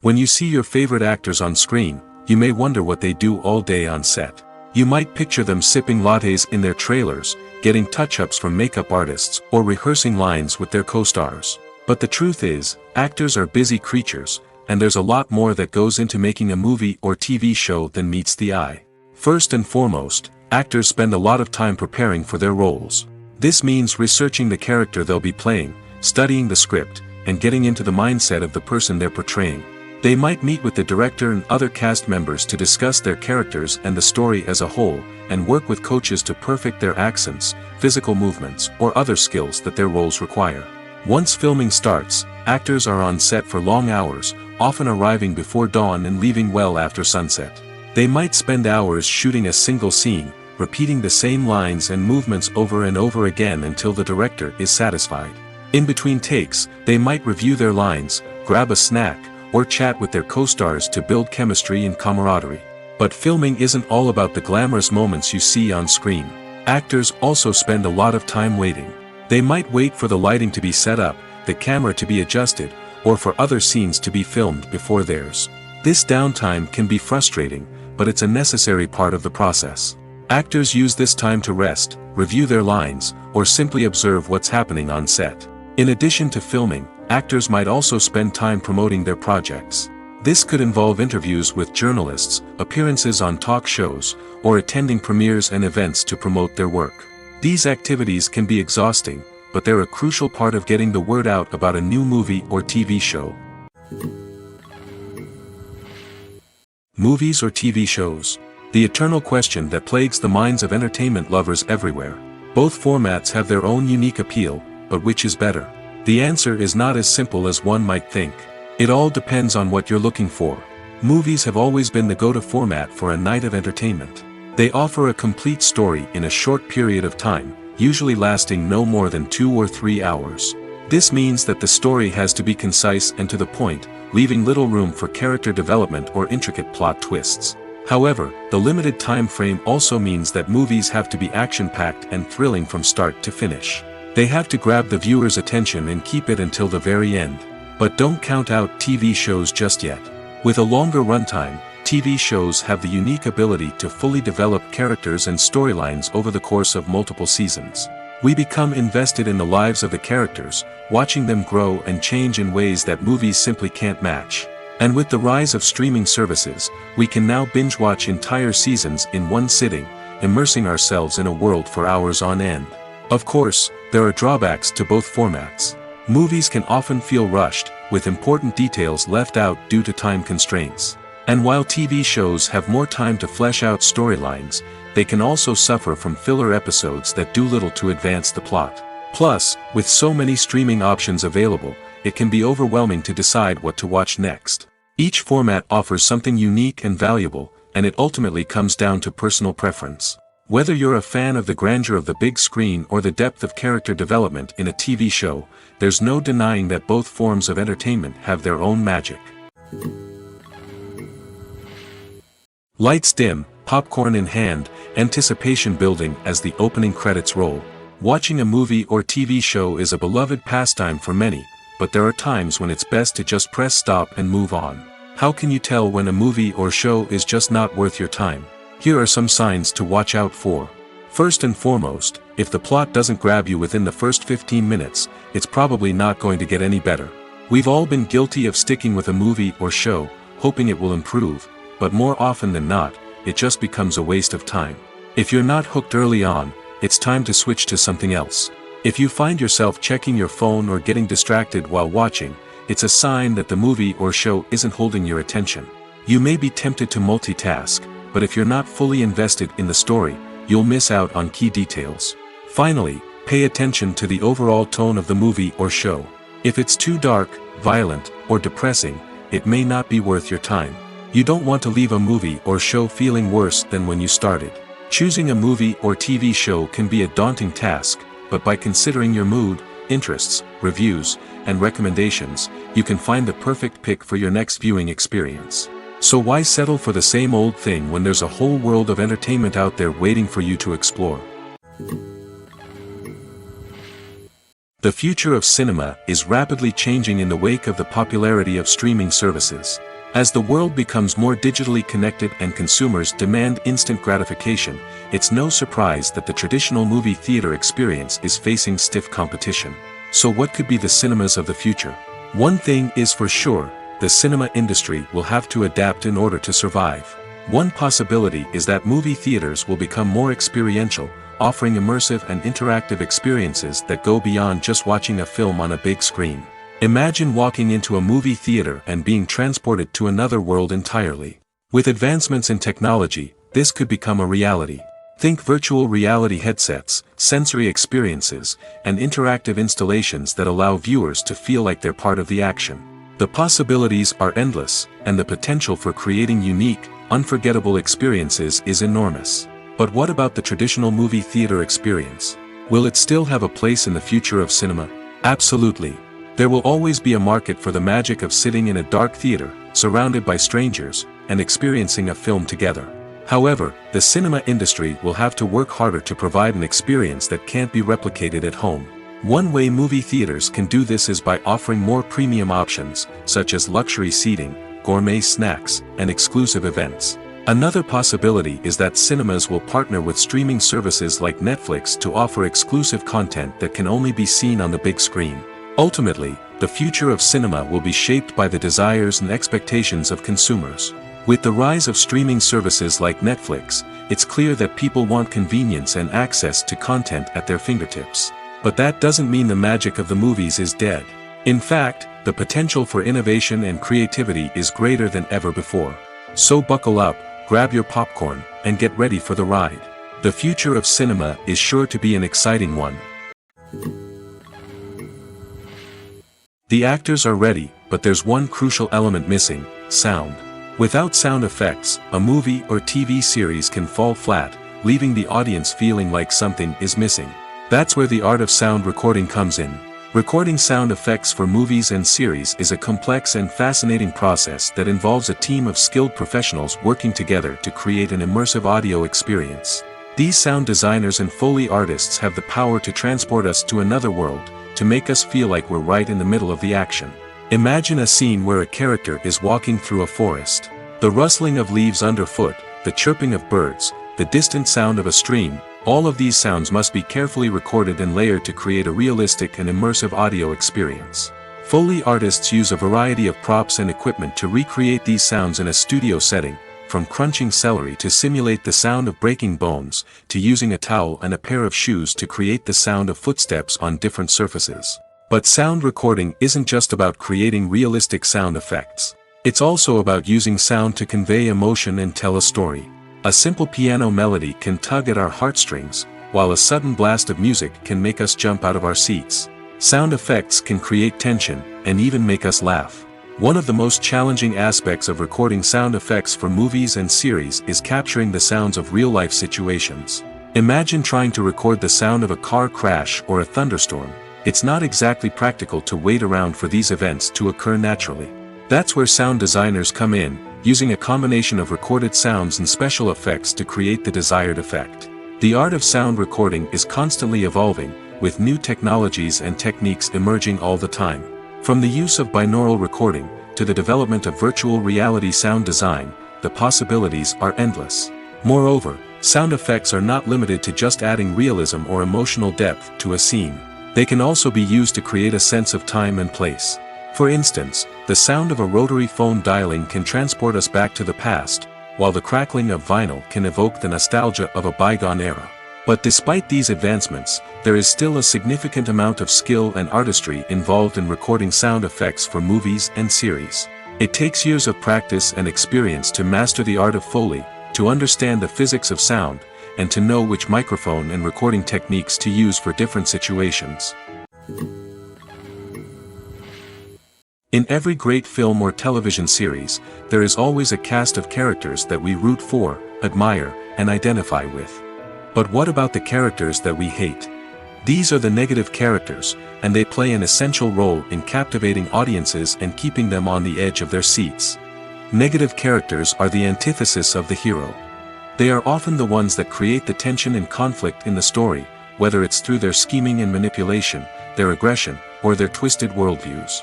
When you see your favorite actors on screen, you may wonder what they do all day on set. You might picture them sipping lattes in their trailers, getting touch-ups from makeup artists, or rehearsing lines with their co-stars. But the truth is, actors are busy creatures, and there's a lot more that goes into making a movie or TV show than meets the eye. First and foremost, actors spend a lot of time preparing for their roles. This means researching the character they'll be playing, studying the script, and getting into the mindset of the person they're portraying. They might meet with the director and other cast members to discuss their characters and the story as a whole, and work with coaches to perfect their accents, physical movements, or other skills that their roles require. Once filming starts, actors are on set for long hours, often arriving before dawn and leaving well after sunset. They might spend hours shooting a single scene, repeating the same lines and movements over and over again until the director is satisfied. In between takes, they might review their lines, grab a snack, or chat with their co-stars to build chemistry and camaraderie. But filming isn't all about the glamorous moments you see on screen. Actors also spend a lot of time waiting. They might wait for the lighting to be set up, the camera to be adjusted, or for other scenes to be filmed before theirs. This downtime can be frustrating, but it's a necessary part of the process. Actors use this time to rest, review their lines, or simply observe what's happening on set. In addition to filming, actors might also spend time promoting their projects. This could involve interviews with journalists, appearances on talk shows, or attending premieres and events to promote their work. These activities can be exhausting, but they're a crucial part of getting the word out about a new movie or TV show. Movies or TV shows. The eternal question that plagues the minds of entertainment lovers everywhere. Both formats have their own unique appeal, but which is better? The answer is not as simple as one might think. It all depends on what you're looking for. Movies have always been the go-to format for a night of entertainment. They offer a complete story in a short period of time, usually lasting no more than 2 or 3 hours. This means that the story has to be concise and to the point, leaving little room for character development or intricate plot twists. However, the limited time frame also means that movies have to be action-packed and thrilling from start to finish. They have to grab the viewer's attention and keep it until the very end. But don't count out TV shows just yet. With a longer runtime, TV shows have the unique ability to fully develop characters and storylines over the course of multiple seasons. We become invested in the lives of the characters, watching them grow and change in ways that movies simply can't match. And with the rise of streaming services, we can now binge-watch entire seasons in one sitting, immersing ourselves in a world for hours on end. Of course, there are drawbacks to both formats. Movies can often feel rushed, with important details left out due to time constraints. And while TV shows have more time to flesh out storylines, they can also suffer from filler episodes that do little to advance the plot. Plus, with so many streaming options available, it can be overwhelming to decide what to watch next. Each format offers something unique and valuable, and it ultimately comes down to personal preference. Whether you're a fan of the grandeur of the big screen or the depth of character development in a TV show, there's no denying that both forms of entertainment have their own magic. Lights dim, popcorn in hand, anticipation building as the opening credits roll. Watching a movie or TV show is a beloved pastime for many, but there are times when it's best to just press stop and move on. How can you tell when a movie or show is just not worth your time? Here are some signs to watch out for. First and foremost, if the plot doesn't grab you within the first 15 minutes, it's probably not going to get any better. We've all been guilty of sticking with a movie or show, hoping it will improve, but more often than not, it just becomes a waste of time. If you're not hooked early on, it's time to switch to something else. If you find yourself checking your phone or getting distracted while watching, it's a sign that the movie or show isn't holding your attention. You may be tempted to multitask, but if you're not fully invested in the story, you'll miss out on key details. Finally, pay attention to the overall tone of the movie or show. If it's too dark, violent, or depressing, it may not be worth your time. You don't want to leave a movie or show feeling worse than when you started. Choosing a movie or TV show can be a daunting task, but by considering your mood, interests, reviews, and recommendations, you can find the perfect pick for your next viewing experience. So why settle for the same old thing when there's a whole world of entertainment out there waiting for you to explore? The future of cinema is rapidly changing in the wake of the popularity of streaming services. As the world becomes more digitally connected and consumers demand instant gratification, it's no surprise that the traditional movie theater experience is facing stiff competition. So what could be the cinemas of the future? One thing is for sure, the cinema industry will have to adapt in order to survive. One possibility is that movie theaters will become more experiential, offering immersive and interactive experiences that go beyond just watching a film on a big screen. Imagine walking into a movie theater and being transported to another world entirely. With advancements in technology, this could become a reality. Think virtual reality headsets, sensory experiences, and interactive installations that allow viewers to feel like they're part of the action. The possibilities are endless, and the potential for creating unique, unforgettable experiences is enormous. But what about the traditional movie theater experience? Will it still have a place in the future of cinema? Absolutely. There will always be a market for the magic of sitting in a dark theater, surrounded by strangers, and experiencing a film together. However, the cinema industry will have to work harder to provide an experience that can't be replicated at home. One way movie theaters can do this is by offering more premium options, such as luxury seating, gourmet snacks, and exclusive events. Another possibility is that cinemas will partner with streaming services like Netflix to offer exclusive content that can only be seen on the big screen. Ultimately, the future of cinema will be shaped by the desires and expectations of consumers. With the rise of streaming services like Netflix, it's clear that people want convenience and access to content at their fingertips. But that doesn't mean the magic of the movies is dead. In fact, the potential for innovation and creativity is greater than ever before. So buckle up, grab your popcorn, and get ready for the ride. The future of cinema is sure to be an exciting one. The actors are ready, but there's one crucial element missing: sound. Without sound effects, a movie or TV series can fall flat, leaving the audience feeling like something is missing. That's where the art of sound recording comes in. Recording sound effects for movies and series is a complex and fascinating process that involves a team of skilled professionals working together to create an immersive audio experience. These sound designers and Foley artists have the power to transport us to another world, to make us feel like we're right in the middle of the action. Imagine a scene where a character is walking through a forest. The rustling of leaves underfoot, the chirping of birds, the distant sound of a stream, all of these sounds must be carefully recorded and layered to create a realistic and immersive audio experience. Foley artists use a variety of props and equipment to recreate these sounds in a studio setting, from crunching celery to simulate the sound of breaking bones, to using a towel and a pair of shoes to create the sound of footsteps on different surfaces. But sound recording isn't just about creating realistic sound effects. It's also about using sound to convey emotion and tell a story. A simple piano melody can tug at our heartstrings, while a sudden blast of music can make us jump out of our seats. Sound effects can create tension, and even make us laugh. One of the most challenging aspects of recording sound effects for movies and series is capturing the sounds of real-life situations. Imagine trying to record the sound of a car crash or a thunderstorm. It's not exactly practical to wait around for these events to occur naturally. That's where sound designers come in, using a combination of recorded sounds and special effects to create the desired effect. The art of sound recording is constantly evolving, with new technologies and techniques emerging all the time. From the use of binaural recording, to the development of virtual reality sound design, the possibilities are endless. Moreover, sound effects are not limited to just adding realism or emotional depth to a scene. They can also be used to create a sense of time and place. For instance, the sound of a rotary phone dialing can transport us back to the past, while the crackling of vinyl can evoke the nostalgia of a bygone era. But despite these advancements, there is still a significant amount of skill and artistry involved in recording sound effects for movies and series. It takes years of practice and experience to master the art of Foley, to understand the physics of sound, and to know which microphone and recording techniques to use for different situations. In every great film or television series, there is always a cast of characters that we root for, admire, and identify with. But what about the characters that we hate? These are the negative characters, and they play an essential role in captivating audiences and keeping them on the edge of their seats. Negative characters are the antithesis of the hero. They are often the ones that create the tension and conflict in the story, whether it's through their scheming and manipulation, their aggression, or their twisted worldviews.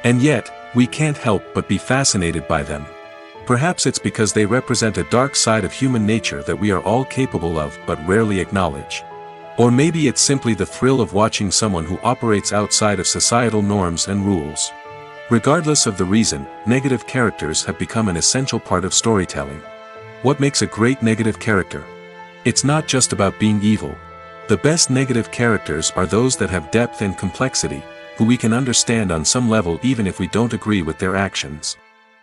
And yet, we can't help but be fascinated by them. Perhaps it's because they represent a dark side of human nature that we are all capable of but rarely acknowledge. Or maybe it's simply the thrill of watching someone who operates outside of societal norms and rules. Regardless of the reason, negative characters have become an essential part of storytelling. What makes a great negative character? It's not just about being evil. The best negative characters are those that have depth and complexity, who we can understand on some level even if we don't agree with their actions.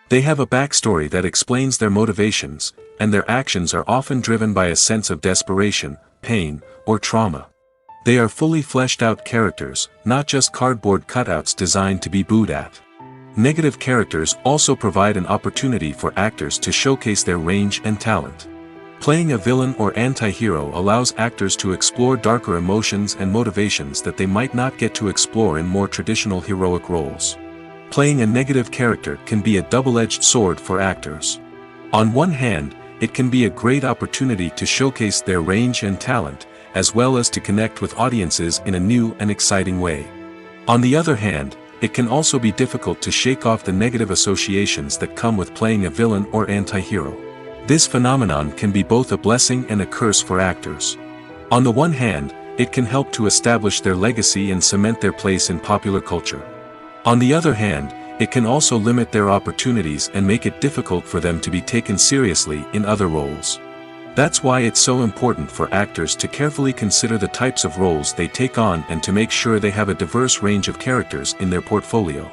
They have a backstory that explains their motivations, and their actions are often driven by a sense of desperation, pain, or trauma. They are fully fleshed out characters, not just cardboard cutouts designed to be booed at. Negative characters also provide an opportunity for actors to showcase their range and talent. Playing a villain or anti-hero allows actors to explore darker emotions and motivations that they might not get to explore in more traditional heroic roles. Playing a negative character can be a double-edged sword for actors. On one hand, it can be a great opportunity to showcase their range and talent, as well as to connect with audiences in a new and exciting way. On the other hand, it can also be difficult to shake off the negative associations that come with playing a villain or anti-hero. This phenomenon can be both a blessing and a curse for actors. On the one hand, it can help to establish their legacy and cement their place in popular culture. On the other hand, it can also limit their opportunities and make it difficult for them to be taken seriously in other roles. That's why it's so important for actors to carefully consider the types of roles they take on and to make sure they have a diverse range of characters in their portfolio.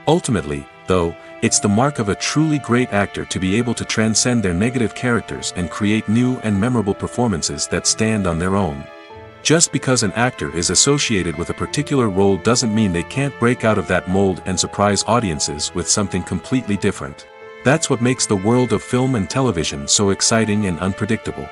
Ultimately, though, it's the mark of a truly great actor to be able to transcend their negative characters and create new and memorable performances that stand on their own. Just because an actor is associated with a particular role doesn't mean they can't break out of that mold and surprise audiences with something completely different. That's what makes the world of film and television so exciting and unpredictable.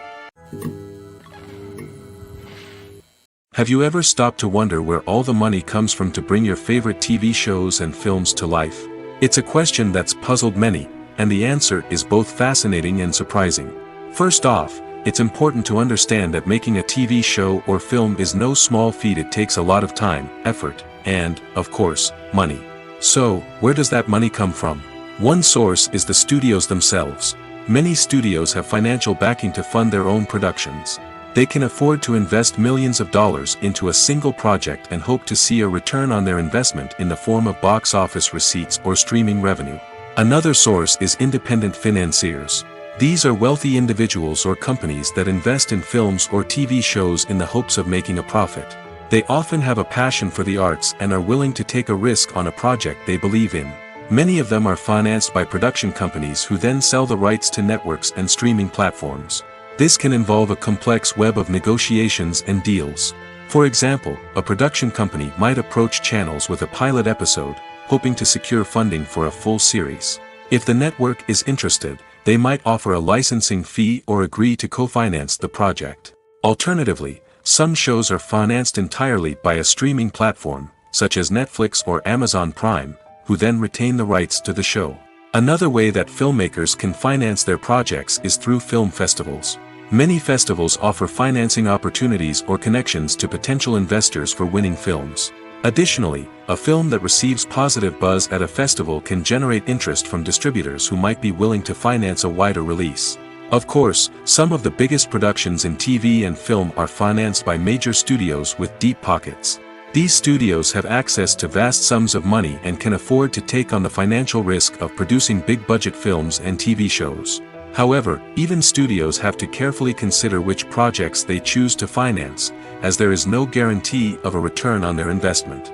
Have you ever stopped to wonder where all the money comes from to bring your favorite TV shows and films to life? It's a question that's puzzled many, and the answer is both fascinating and surprising. First off, it's important to understand that making a TV show or film is no small feat. It takes a lot of time, effort, and, of course, money. So, where does that money come from? One source is the studios themselves. Many studios have financial backing to fund their own productions. They can afford to invest millions of dollars into a single project and hope to see a return on their investment in the form of box office receipts or streaming revenue. Another source is independent financiers. These are wealthy individuals or companies that invest in films or TV shows in the hopes of making a profit. They often have a passion for the arts and are willing to take a risk on a project they believe in. Many of them are financed by production companies who then sell the rights to networks and streaming platforms. This can involve a complex web of negotiations and deals. For example, a production company might approach channels with a pilot episode, hoping to secure funding for a full series. If the network is interested, they might offer a licensing fee or agree to co-finance the project. Alternatively, some shows are financed entirely by a streaming platform, such as Netflix or Amazon Prime, who then retain the rights to the show. Another way that filmmakers can finance their projects is through film festivals. Many festivals offer financing opportunities or connections to potential investors for winning films. Additionally, a film that receives positive buzz at a festival can generate interest from distributors who might be willing to finance a wider release. Of course, some of the biggest productions in TV and film are financed by major studios with deep pockets. These studios have access to vast sums of money and can afford to take on the financial risk of producing big-budget films and TV shows. However, even studios have to carefully consider which projects they choose to finance, as there is no guarantee of a return on their investment.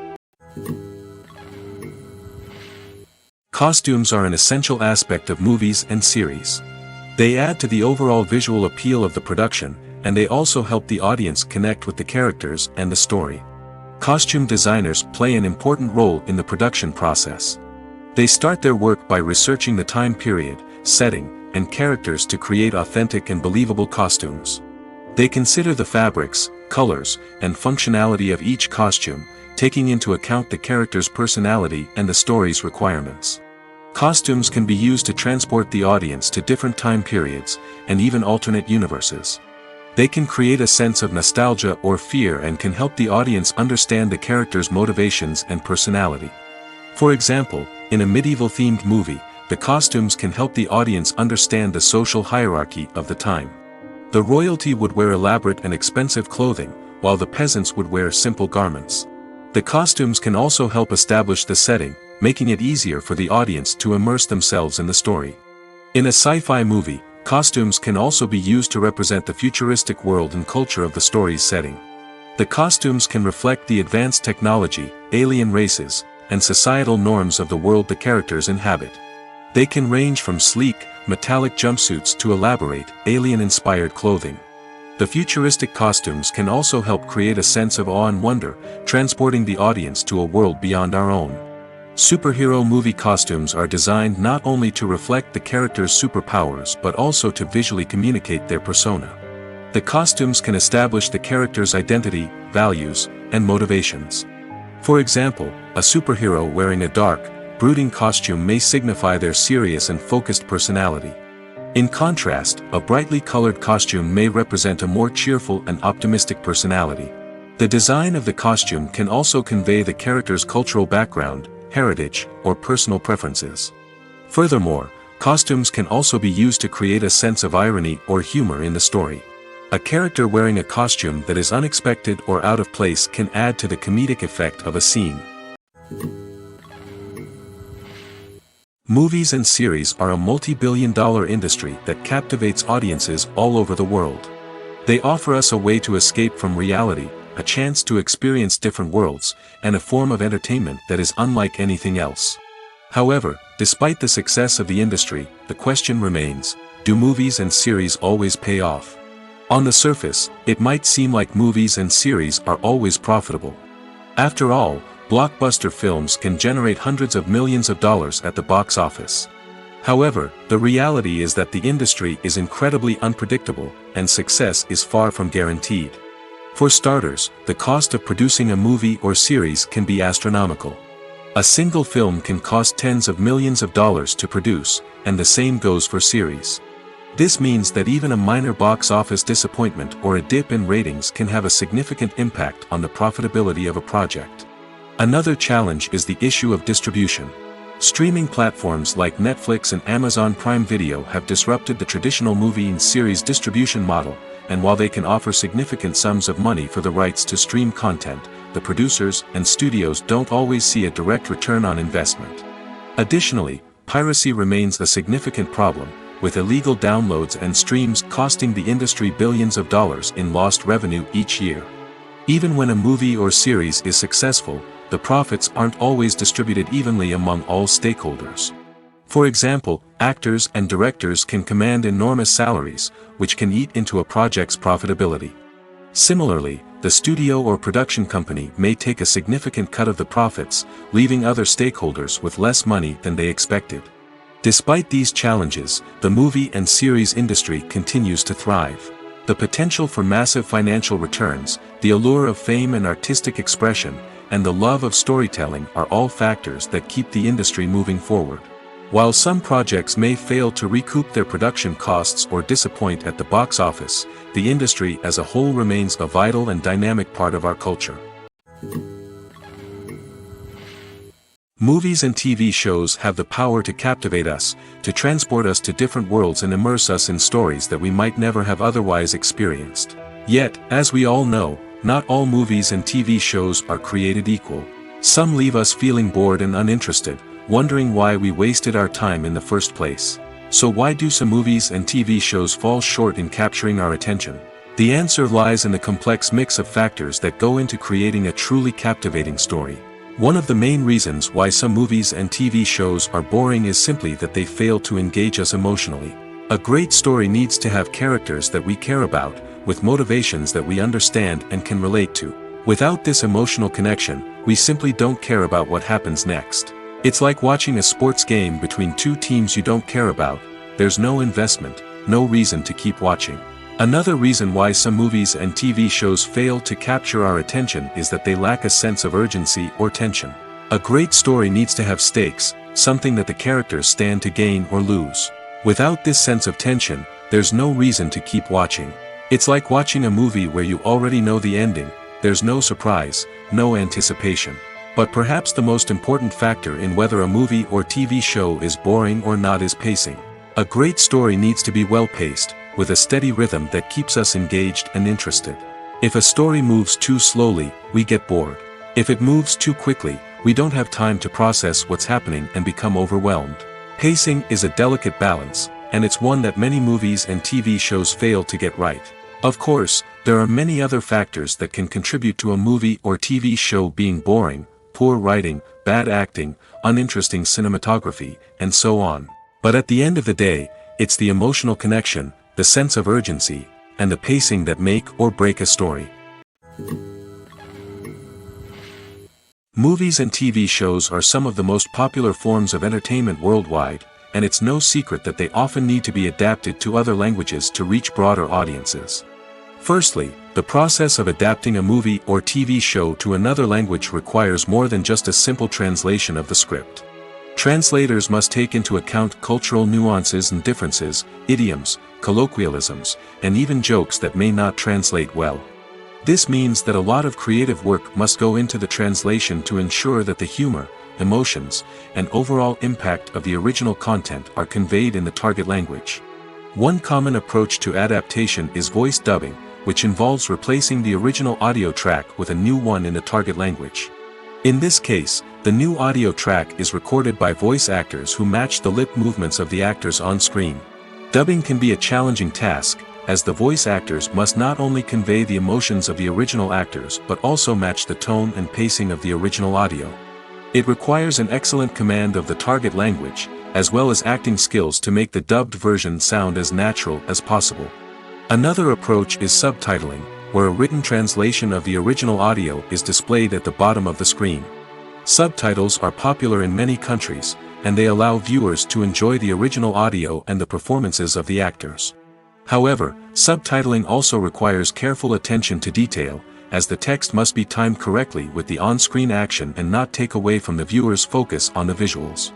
Costumes are an essential aspect of movies and series. They add to the overall visual appeal of the production, and they also help the audience connect with the characters and the story. Costume designers play an important role in the production process. They start their work by researching the time period, setting, and characters to create authentic and believable costumes. They consider the fabrics, colors, and functionality of each costume, taking into account the character's personality and the story's requirements. Costumes can be used to transport the audience to different time periods, and even alternate universes. They can create a sense of nostalgia or fear and can help the audience understand the character's motivations and personality. For example, in a medieval-themed movie, the costumes can help the audience understand the social hierarchy of the time. The royalty would wear elaborate and expensive clothing, while the peasants would wear simple garments. The costumes can also help establish the setting, making it easier for the audience to immerse themselves in the story. In a sci-fi movie, costumes can also be used to represent the futuristic world and culture of the story's setting. The costumes can reflect the advanced technology, alien races, and societal norms of the world the characters inhabit. They can range from sleek, metallic jumpsuits to elaborate, alien-inspired clothing. The futuristic costumes can also help create a sense of awe and wonder, transporting the audience to a world beyond our own. Superhero movie costumes are designed not only to reflect the character's superpowers but also to visually communicate their persona. The costumes can establish the character's identity, values, and motivations. For example, a superhero wearing a dark, brooding costume may signify their serious and focused personality. In contrast, a brightly colored costume may represent a more cheerful and optimistic personality. The design of the costume can also convey the character's cultural background, heritage, or personal preferences. Furthermore, costumes can also be used to create a sense of irony or humor in the story. A character wearing a costume that is unexpected or out of place can add to the comedic effect of a scene. Movies and series are a multi-billion-dollar industry that captivates audiences all over the world. They offer us a way to escape from reality, a chance to experience different worlds, and a form of entertainment that is unlike anything else. However, despite the success of the industry, the question remains, do movies and series always pay off? On the surface, it might seem like movies and series are always profitable. After all, blockbuster films can generate hundreds of millions of dollars at the box office. However, the reality is that the industry is incredibly unpredictable, and success is far from guaranteed. For starters, the cost of producing a movie or series can be astronomical. A single film can cost tens of millions of dollars to produce, and the same goes for series. This means that even a minor box office disappointment or a dip in ratings can have a significant impact on the profitability of a project. Another challenge is the issue of distribution. Streaming platforms like Netflix and Amazon Prime Video have disrupted the traditional movie and series distribution model, and while they can offer significant sums of money for the rights to stream content, the producers and studios don't always see a direct return on investment. Additionally, piracy remains a significant problem, with illegal downloads and streams costing the industry billions of dollars in lost revenue each year. Even when a movie or series is successful, the profits aren't always distributed evenly among all stakeholders. For example, actors and directors can command enormous salaries, which can eat into a project's profitability. Similarly, the studio or production company may take a significant cut of the profits, leaving other stakeholders with less money than they expected. Despite these challenges, the movie and series industry continues to thrive. The potential for massive financial returns, the allure of fame and artistic expression, and the love of storytelling are all factors that keep the industry moving forward. While some projects may fail to recoup their production costs or disappoint at the box office, the industry as a whole remains a vital and dynamic part of our culture. Movies and TV shows have the power to captivate us, to transport us to different worlds and immerse us in stories that we might never have otherwise experienced. Yet, as we all know, not all movies and TV shows are created equal. Some leave us feeling bored and uninterested, wondering why we wasted our time in the first place. So why do some movies and TV shows fall short in capturing our attention? The answer lies in the complex mix of factors that go into creating a truly captivating story. One of the main reasons why some movies and TV shows are boring is simply that they fail to engage us emotionally. A great story needs to have characters that we care about, with motivations that we understand and can relate to. Without this emotional connection, we simply don't care about what happens next. It's like watching a sports game between two teams you don't care about. There's no investment, no reason to keep watching. Another reason why some movies and TV shows fail to capture our attention is that they lack a sense of urgency or tension. A great story needs to have stakes, something that the characters stand to gain or lose. Without this sense of tension, there's no reason to keep watching. It's like watching a movie where you already know the ending. There's no surprise, no anticipation. But perhaps the most important factor in whether a movie or TV show is boring or not is pacing. A great story needs to be well-paced, with a steady rhythm that keeps us engaged and interested. If a story moves too slowly, we get bored. If it moves too quickly, we don't have time to process what's happening and become overwhelmed. Pacing is a delicate balance, and it's one that many movies and TV shows fail to get right. Of course, there are many other factors that can contribute to a movie or TV show being boring: poor writing, bad acting, uninteresting cinematography, and so on. But at the end of the day, it's the emotional connection, the sense of urgency, and the pacing that make or break a story. Movies and TV shows are some of the most popular forms of entertainment worldwide, and it's no secret that they often need to be adapted to other languages to reach broader audiences. Firstly, the process of adapting a movie or TV show to another language requires more than just a simple translation of the script. Translators must take into account cultural nuances and differences, idioms, colloquialisms, and even jokes that may not translate well. This means that a lot of creative work must go into the translation to ensure that the humor, emotions, and overall impact of the original content are conveyed in the target language. One common approach to adaptation is voice dubbing, which involves replacing the original audio track with a new one in the target language. In this case, the new audio track is recorded by voice actors who match the lip movements of the actors on screen. Dubbing can be a challenging task, as the voice actors must not only convey the emotions of the original actors but also match the tone and pacing of the original audio. It requires an excellent command of the target language, as well as acting skills to make the dubbed version sound as natural as possible. Another approach is subtitling, where a written translation of the original audio is displayed at the bottom of the screen. Subtitles are popular in many countries, and they allow viewers to enjoy the original audio and the performances of the actors. However, subtitling also requires careful attention to detail, as the text must be timed correctly with the on-screen action and not take away from the viewer's focus on the visuals.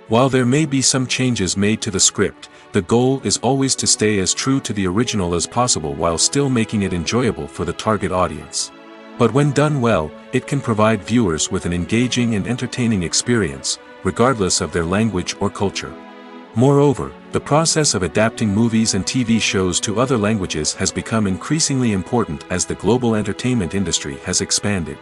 While there may be some changes made to the script, the goal is always to stay as true to the original as possible while still making it enjoyable for the target audience. But when done well, it can provide viewers with an engaging and entertaining experience, regardless of their language or culture. Moreover, the process of adapting movies and TV shows to other languages has become increasingly important as the global entertainment industry has expanded.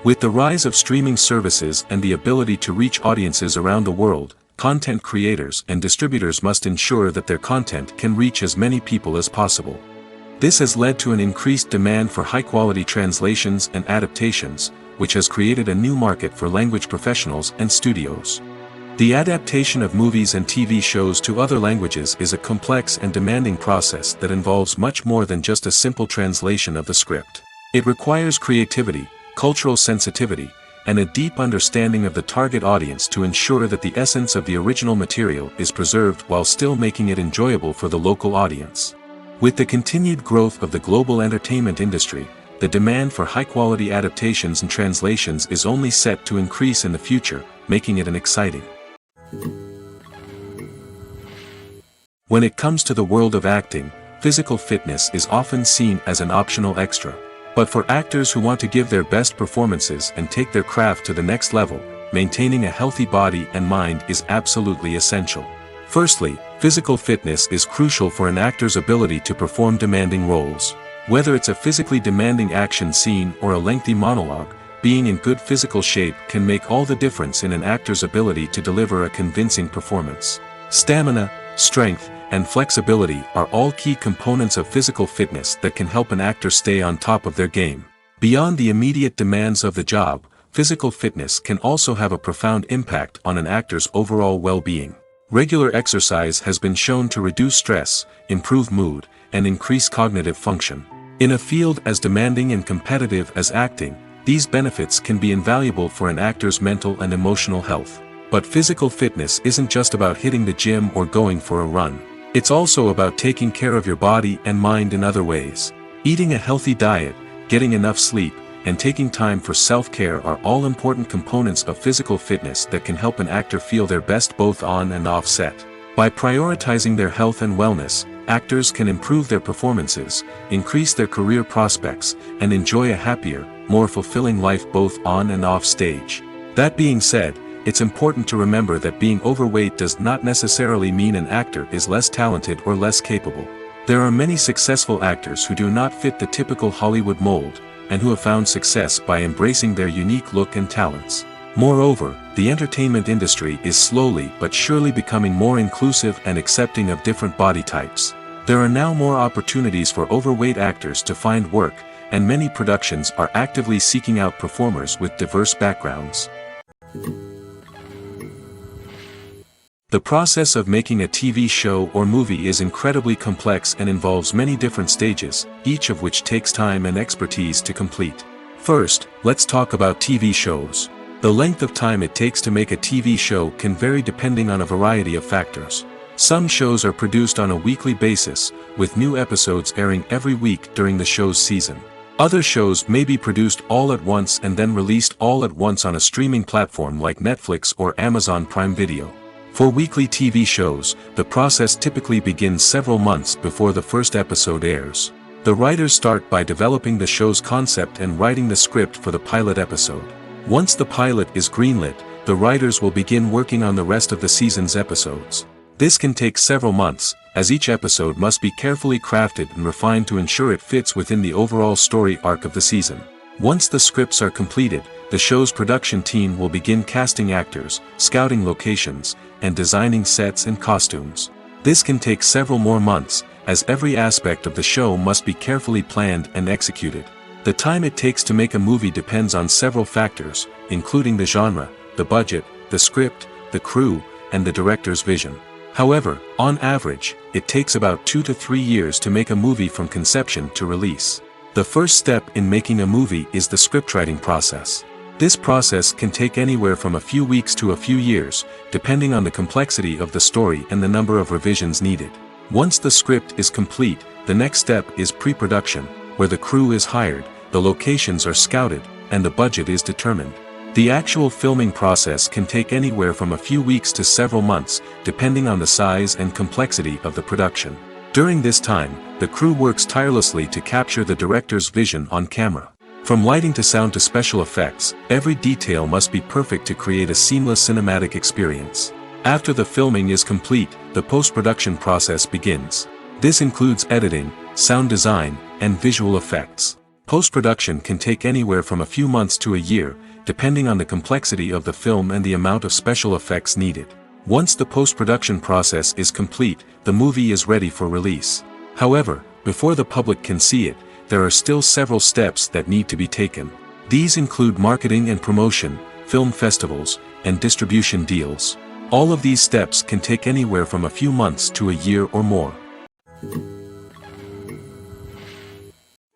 With the rise of streaming services and the ability to reach audiences around the world, content creators and distributors must ensure that their content can reach as many people as possible. This has led to an increased demand for high-quality translations and adaptations, which has created a new market for language professionals and studios. The adaptation of movies and TV shows to other languages is a complex and demanding process that involves much more than just a simple translation of the script. It requires creativity, cultural sensitivity, and a deep understanding of the target audience to ensure that the essence of the original material is preserved while still making it enjoyable for the local audience. With the continued growth of the global entertainment industry, the demand for high-quality adaptations and translations is only set to increase in the future, making it an exciting. When it comes to the world of acting, physical fitness is often seen as an optional extra. But for actors who want to give their best performances and take their craft to the next level, maintaining a healthy body and mind is absolutely essential. Firstly, physical fitness is crucial for an actor's ability to perform demanding roles. Whether it's a physically demanding action scene or a lengthy monologue, being in good physical shape can make all the difference in an actor's ability to deliver a convincing performance. Stamina, strength, and flexibility are all key components of physical fitness that can help an actor stay on top of their game. Beyond the immediate demands of the job, physical fitness can also have a profound impact on an actor's overall well-being. Regular exercise has been shown to reduce stress, improve mood, and increase cognitive function. In a field as demanding and competitive as acting, these benefits can be invaluable for an actor's mental and emotional health. But physical fitness isn't just about hitting the gym or going for a run. It's also about taking care of your body and mind in other ways. Eating a healthy diet, getting enough sleep, and taking time for self-care are all important components of physical fitness that can help an actor feel their best both on and off set. By prioritizing their health and wellness, actors can improve their performances, increase their career prospects, and enjoy a happier, more fulfilling life both on and off stage. That being said, it's important to remember that being overweight does not necessarily mean an actor is less talented or less capable. There are many successful actors who do not fit the typical Hollywood mold, and who have found success by embracing their unique look and talents. Moreover, the entertainment industry is slowly but surely becoming more inclusive and accepting of different body types. There are now more opportunities for overweight actors to find work, and many productions are actively seeking out performers with diverse backgrounds. The process of making a TV show or movie is incredibly complex and involves many different stages, each of which takes time and expertise to complete. First, let's talk about TV shows. The length of time it takes to make a TV show can vary depending on a variety of factors. Some shows are produced on a weekly basis, with new episodes airing every week during the show's season. Other shows may be produced all at once and then released all at once on a streaming platform like Netflix or Amazon Prime Video. For weekly TV shows, the process typically begins several months before the first episode airs. The writers start by developing the show's concept and writing the script for the pilot episode. Once the pilot is greenlit, the writers will begin working on the rest of the season's episodes. This can take several months, as each episode must be carefully crafted and refined to ensure it fits within the overall story arc of the season. Once the scripts are completed, the show's production team will begin casting actors, scouting locations, and designing sets and costumes. This can take several more months, as every aspect of the show must be carefully planned and executed. The time it takes to make a movie depends on several factors, including the genre, the budget, the script, the crew, and the director's vision. However, on average, it takes about 2 to 3 years to make a movie from conception to release. The first step in making a movie is the scriptwriting process. This process can take anywhere from a few weeks to a few years, depending on the complexity of the story and the number of revisions needed. Once the script is complete, the next step is pre-production, where the crew is hired, the locations are scouted, and the budget is determined. The actual filming process can take anywhere from a few weeks to several months, depending on the size and complexity of the production. During this time, the crew works tirelessly to capture the director's vision on camera. From lighting to sound to special effects, every detail must be perfect to create a seamless cinematic experience. After the filming is complete, the post-production process begins. This includes editing, sound design, and visual effects. Post-production can take anywhere from a few months to a year, depending on the complexity of the film and the amount of special effects needed. Once the post-production process is complete, the movie is ready for release. However, before the public can see it, there are still several steps that need to be taken. These include marketing and promotion, film festivals, and distribution deals. All of these steps can take anywhere from a few months to a year or more.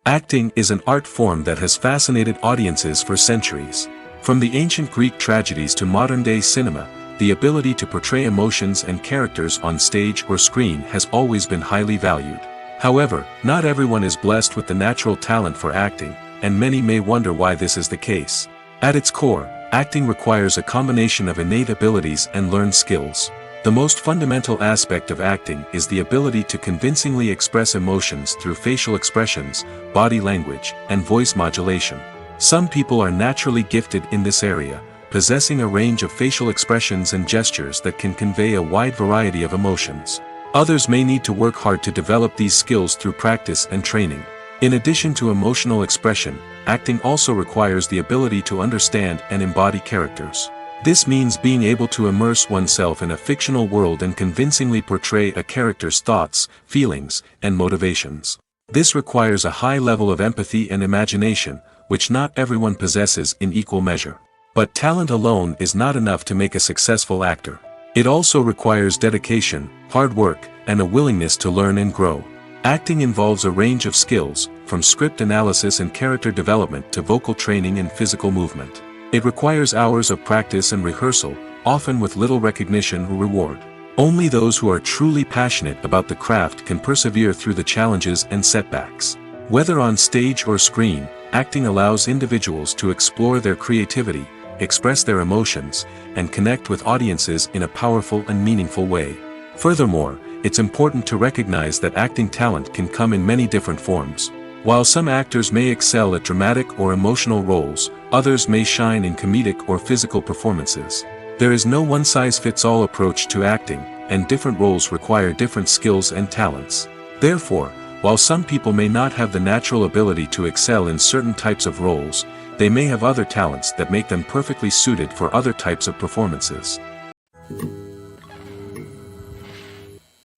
Acting is an art form that has fascinated audiences for centuries. From the ancient Greek tragedies to modern-day cinema, the ability to portray emotions and characters on stage or screen has always been highly valued. However, not everyone is blessed with the natural talent for acting, and many may wonder why this is the case. At its core, acting requires a combination of innate abilities and learned skills. The most fundamental aspect of acting is the ability to convincingly express emotions through facial expressions, body language, and voice modulation. Some people are naturally gifted in this area, possessing a range of facial expressions and gestures that can convey a wide variety of emotions. Others may need to work hard to develop these skills through practice and training. In addition to emotional expression, acting also requires the ability to understand and embody characters. This means being able to immerse oneself in a fictional world and convincingly portray a character's thoughts, feelings, and motivations. This requires a high level of empathy and imagination, which not everyone possesses in equal measure. But talent alone is not enough to make a successful actor. It also requires dedication, hard work, and a willingness to learn and grow. Acting involves a range of skills, from script analysis and character development to vocal training and physical movement. It requires hours of practice and rehearsal, often with little recognition or reward. Only those who are truly passionate about the craft can persevere through the challenges and setbacks. Whether on stage or screen, acting allows individuals to explore their creativity, express their emotions, and connect with audiences in a powerful and meaningful way. Furthermore, it's important to recognize that acting talent can come in many different forms. While some actors may excel at dramatic or emotional roles, others may shine in comedic or physical performances. There is no one-size-fits-all approach to acting, and different roles require different skills and talents. Therefore, while some people may not have the natural ability to excel in certain types of roles, they may have other talents that make them perfectly suited for other types of performances.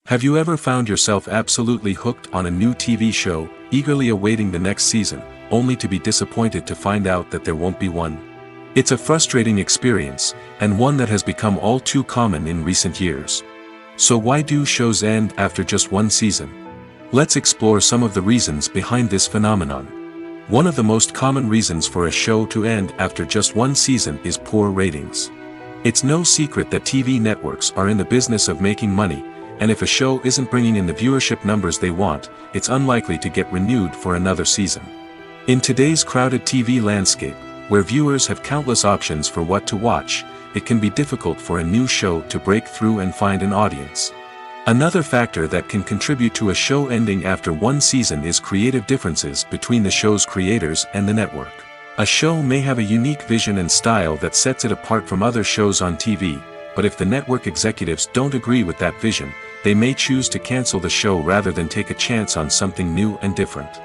Have you ever found yourself absolutely hooked on a new TV show, eagerly awaiting the next season, only to be disappointed to find out that there won't be one? It's a frustrating experience, and one that has become all too common in recent years. So why do shows end after just one season? Let's explore some of the reasons behind this phenomenon. One of the most common reasons for a show to end after just one season is poor ratings. It's no secret that TV networks are in the business of making money, and if a show isn't bringing in the viewership numbers they want, it's unlikely to get renewed for another season. In today's crowded TV landscape, where viewers have countless options for what to watch, it can be difficult for a new show to break through and find an audience. Another factor that can contribute to a show ending after one season is creative differences between the show's creators and the network. A show may have a unique vision and style that sets it apart from other shows on TV, but if the network executives don't agree with that vision, they may choose to cancel the show rather than take a chance on something new and different.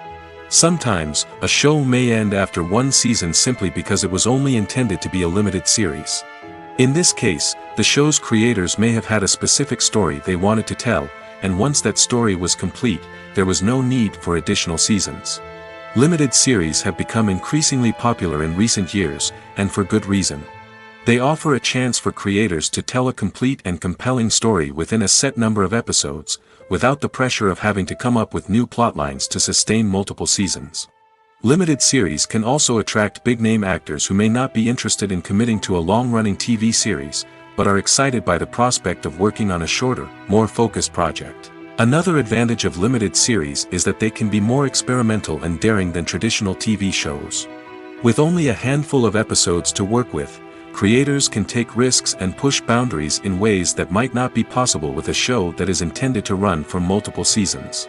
Sometimes, a show may end after one season simply because it was only intended to be a limited series. In this case, the show's creators may have had a specific story they wanted to tell, and once that story was complete, there was no need for additional seasons. Limited series have become increasingly popular in recent years, and for good reason. They offer a chance for creators to tell a complete and compelling story within a set number of episodes, without the pressure of having to come up with new plotlines to sustain multiple seasons. Limited series can also attract big-name actors who may not be interested in committing to a long-running TV series, but are excited by the prospect of working on a shorter, more focused project. Another advantage of limited series is that they can be more experimental and daring than traditional TV shows. With only a handful of episodes to work with, creators can take risks and push boundaries in ways that might not be possible with a show that is intended to run for multiple seasons.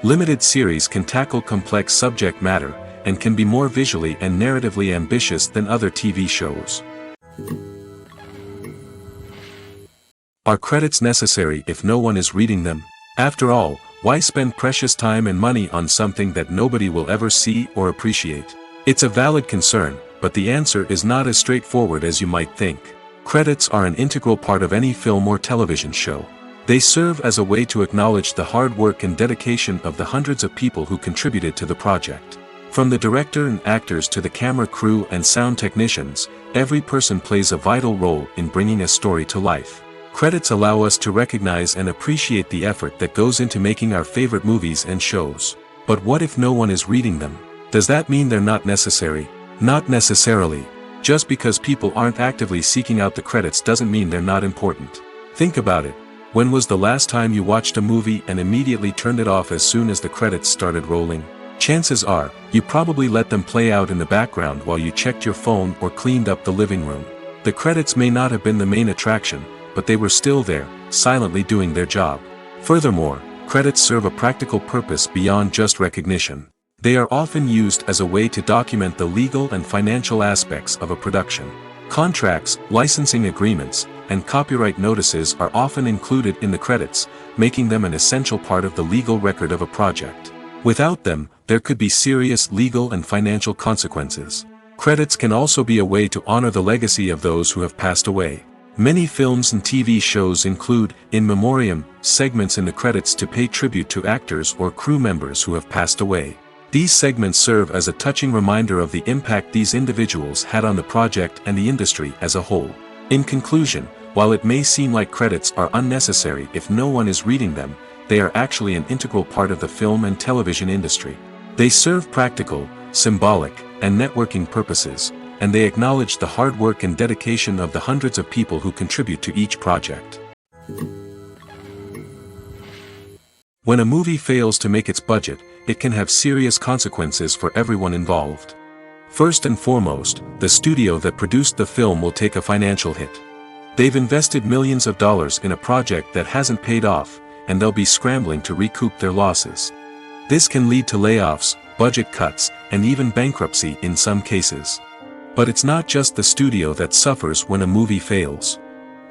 Limited series can tackle complex subject matter, and can be more visually and narratively ambitious than other TV shows. Are credits necessary if no one is reading them? After all, why spend precious time and money on something that nobody will ever see or appreciate? It's a valid concern, but the answer is not as straightforward as you might think. Credits are an integral part of any film or television show. They serve as a way to acknowledge the hard work and dedication of the hundreds of people who contributed to the project. From the director and actors to the camera crew and sound technicians, every person plays a vital role in bringing a story to life. Credits allow us to recognize and appreciate the effort that goes into making our favorite movies and shows. But what if no one is reading them? Does that mean they're not necessary? Not necessarily. Just because people aren't actively seeking out the credits doesn't mean they're not important. Think about it. When was the last time you watched a movie and immediately turned it off as soon as the credits started rolling? Chances are, you probably let them play out in the background while you checked your phone or cleaned up the living room. The credits may not have been the main attraction, but they were still there, silently doing their job. Furthermore, credits serve a practical purpose beyond just recognition. They are often used as a way to document the legal and financial aspects of a production. Contracts, licensing agreements, and copyright notices are often included in the credits, making them an essential part of the legal record of a project. Without them, there could be serious legal and financial consequences. Credits can also be a way to honor the legacy of those who have passed away. Many films and TV shows include, in memoriam, segments in the credits to pay tribute to actors or crew members who have passed away. These segments serve as a touching reminder of the impact these individuals had on the project and the industry as a whole. In conclusion, while it may seem like credits are unnecessary if no one is reading them, they are actually an integral part of the film and television industry. They serve practical, symbolic, and networking purposes, and they acknowledge the hard work and dedication of the hundreds of people who contribute to each project. When a movie fails to make its budget, it can have serious consequences for everyone involved. First and foremost, the studio that produced the film will take a financial hit. They've invested millions of dollars in a project that hasn't paid off, and they'll be scrambling to recoup their losses. This can lead to layoffs, budget cuts, and even bankruptcy in some cases. But it's not just the studio that suffers when a movie fails.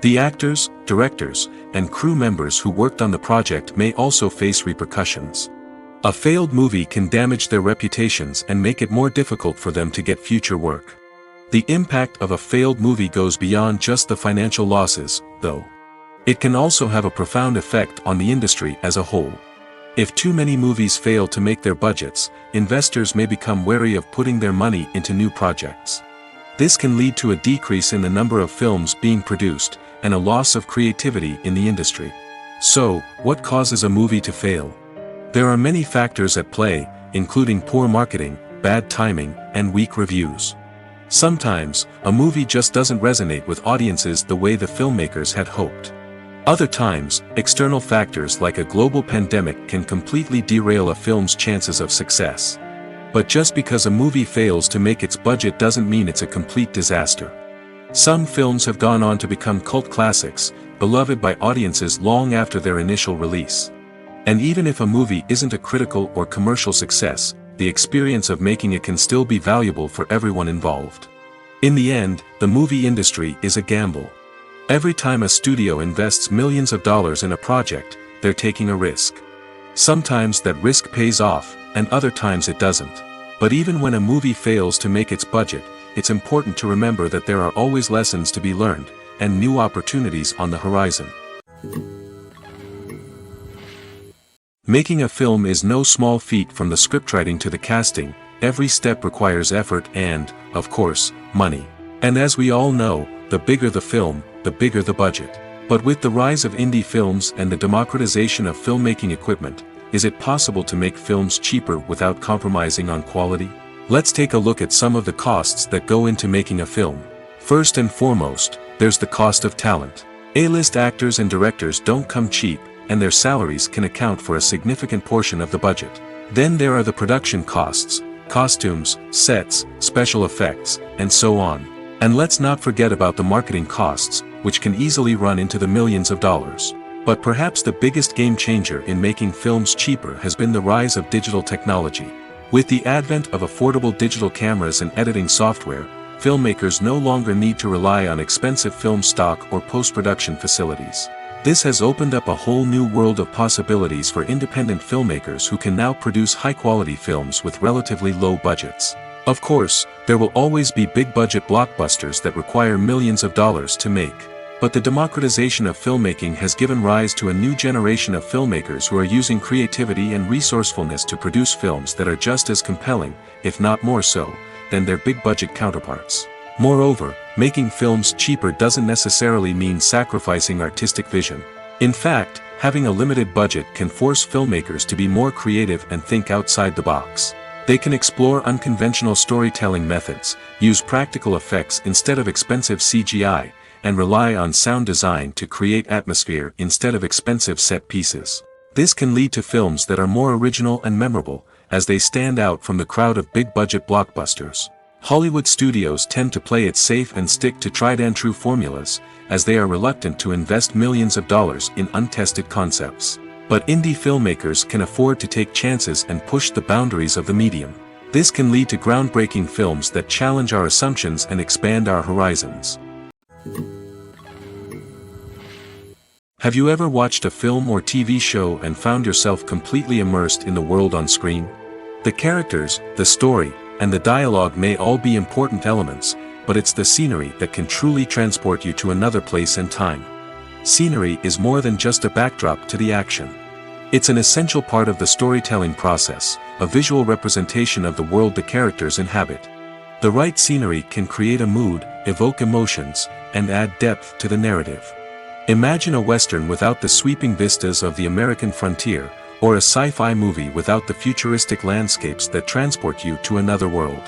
The actors, directors, and crew members who worked on the project may also face repercussions. A failed movie can damage their reputations and make it more difficult for them to get future work. The impact of a failed movie goes beyond just the financial losses, though. It can also have a profound effect on the industry as a whole. If too many movies fail to make their budgets, investors may become wary of putting their money into new projects. This can lead to a decrease in the number of films being produced, and a loss of creativity in the industry. So, what causes a movie to fail? There are many factors at play, including poor marketing, bad timing, and weak reviews. Sometimes, a movie just doesn't resonate with audiences the way the filmmakers had hoped. Other times, external factors like a global pandemic can completely derail a film's chances of success. But just because a movie fails to make its budget doesn't mean it's a complete disaster. Some films have gone on to become cult classics, beloved by audiences long after their initial release. And even if a movie isn't a critical or commercial success, the experience of making it can still be valuable for everyone involved. In the end, the movie industry is a gamble. Every time a studio invests millions of dollars in a project, they're taking a risk. Sometimes that risk pays off, and other times it doesn't. But even when a movie fails to make its budget, it's important to remember that there are always lessons to be learned, and new opportunities on the horizon. Making a film is no small feat. From the scriptwriting to the casting, every step requires effort and, of course, money. And as we all know, the bigger the film, the bigger the budget. But with the rise of indie films and the democratization of filmmaking equipment, is it possible to make films cheaper without compromising on quality? Let's take a look at some of the costs that go into making a film. First and foremost, there's the cost of talent. A-list actors and directors don't come cheap, and their salaries can account for a significant portion of the budget. Then there are the production costs, costumes, sets, special effects, and so on. And let's not forget about the marketing costs, which can easily run into the millions of dollars. But perhaps the biggest game changer in making films cheaper has been the rise of digital technology. With the advent of affordable digital cameras and editing software, filmmakers no longer need to rely on expensive film stock or post-production facilities. This has opened up a whole new world of possibilities for independent filmmakers who can now produce high-quality films with relatively low budgets. Of course, there will always be big-budget blockbusters that require millions of dollars to make. But the democratization of filmmaking has given rise to a new generation of filmmakers who are using creativity and resourcefulness to produce films that are just as compelling, if not more so, than their big-budget counterparts. Moreover, making films cheaper doesn't necessarily mean sacrificing artistic vision. In fact, having a limited budget can force filmmakers to be more creative and think outside the box. They can explore unconventional storytelling methods, use practical effects instead of expensive CGI, and rely on sound design to create atmosphere instead of expensive set pieces. This can lead to films that are more original and memorable, as they stand out from the crowd of big-budget blockbusters. Hollywood studios tend to play it safe and stick to tried-and-true formulas, as they are reluctant to invest millions of dollars in untested concepts. But indie filmmakers can afford to take chances and push the boundaries of the medium. This can lead to groundbreaking films that challenge our assumptions and expand our horizons. Have you ever watched a film or TV show and found yourself completely immersed in the world on screen? The characters, the story, and the dialogue may all be important elements, but it's the scenery that can truly transport you to another place and time. Scenery is more than just a backdrop to the action. It's an essential part of the storytelling process, a visual representation of the world the characters inhabit. The right scenery can create a mood, evoke emotions, and add depth to the narrative. Imagine a Western without the sweeping vistas of the American frontier, or a sci-fi movie without the futuristic landscapes that transport you to another world.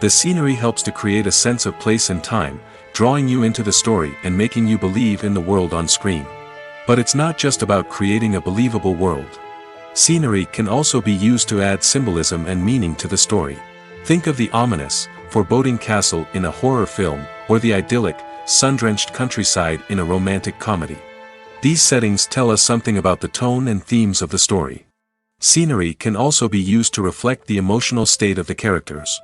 The scenery helps to create a sense of place and time, drawing you into the story and making you believe in the world on screen. But it's not just about creating a believable world. Scenery can also be used to add symbolism and meaning to the story. Think of the ominous, foreboding castle in a horror film, or the idyllic, sun-drenched countryside in a romantic comedy. These settings tell us something about the tone and themes of the story. Scenery can also be used to reflect the emotional state of the characters.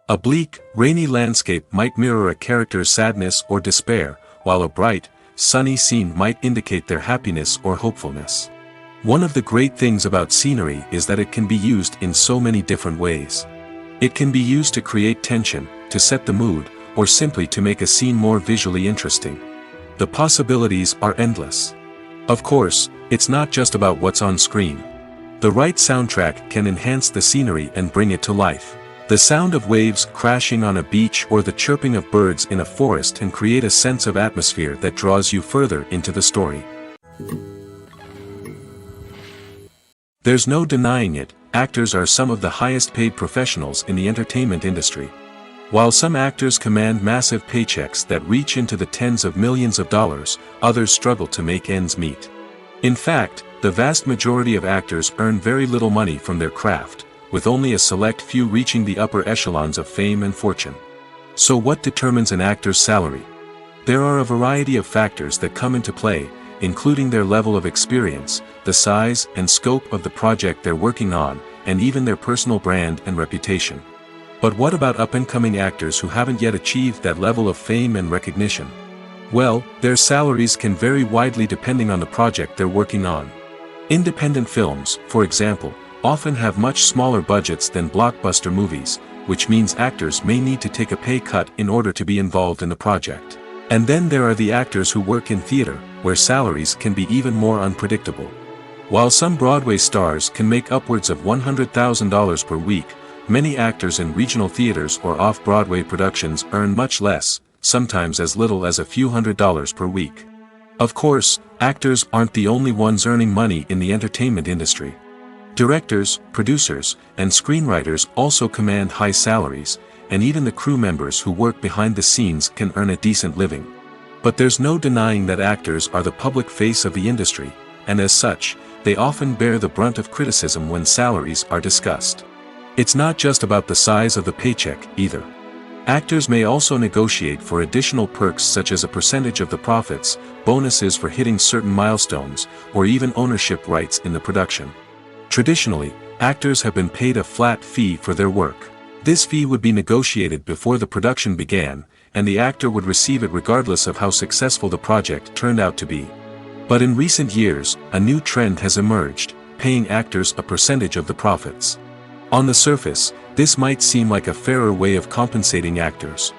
A bleak, rainy landscape might mirror a character's sadness or despair, while a bright, sunny scene might indicate their happiness or hopefulness. One of the great things about scenery is that it can be used in so many different ways. It can be used to create tension, to set the mood, or simply to make a scene more visually interesting. The possibilities are endless. Of course, it's not just about what's on screen. The right soundtrack can enhance the scenery and bring it to life. The sound of waves crashing on a beach or the chirping of birds in a forest can create a sense of atmosphere that draws you further into the story. There's no denying it, actors are some of the highest paid professionals in the entertainment industry. While some actors command massive paychecks that reach into the tens of millions of dollars, others struggle to make ends meet. In fact, the vast majority of actors earn very little money from their craft, with only a select few reaching the upper echelons of fame and fortune. So what determines an actor's salary? There are a variety of factors that come into play, including their level of experience, the size and scope of the project they're working on, and even their personal brand and reputation. But what about up-and-coming actors who haven't yet achieved that level of fame and recognition? Well, their salaries can vary widely depending on the project they're working on. Independent films, for example, often have much smaller budgets than blockbuster movies, which means actors may need to take a pay cut in order to be involved in the project. And then there are the actors who work in theater, where salaries can be even more unpredictable. While some Broadway stars can make upwards of $100,000 per week, many actors in regional theaters or off-Broadway productions earn much less, sometimes as little as a few $100s per week. Of course, actors aren't the only ones earning money in the entertainment industry. Directors, producers, and screenwriters also command high salaries, and even the crew members who work behind the scenes can earn a decent living. But there's no denying that actors are the public face of the industry, and as such, they often bear the brunt of criticism when salaries are discussed. It's not just about the size of the paycheck, either. Actors may also negotiate for additional perks such as a percentage of the profits, bonuses for hitting certain milestones, or even ownership rights in the production. Traditionally, actors have been paid a flat fee for their work. This fee would be negotiated before the production began, and the actor would receive it regardless of how successful the project turned out to be. But in recent years, a new trend has emerged, paying actors a percentage of the profits. On the surface, this might seem like a fairer way of compensating actors.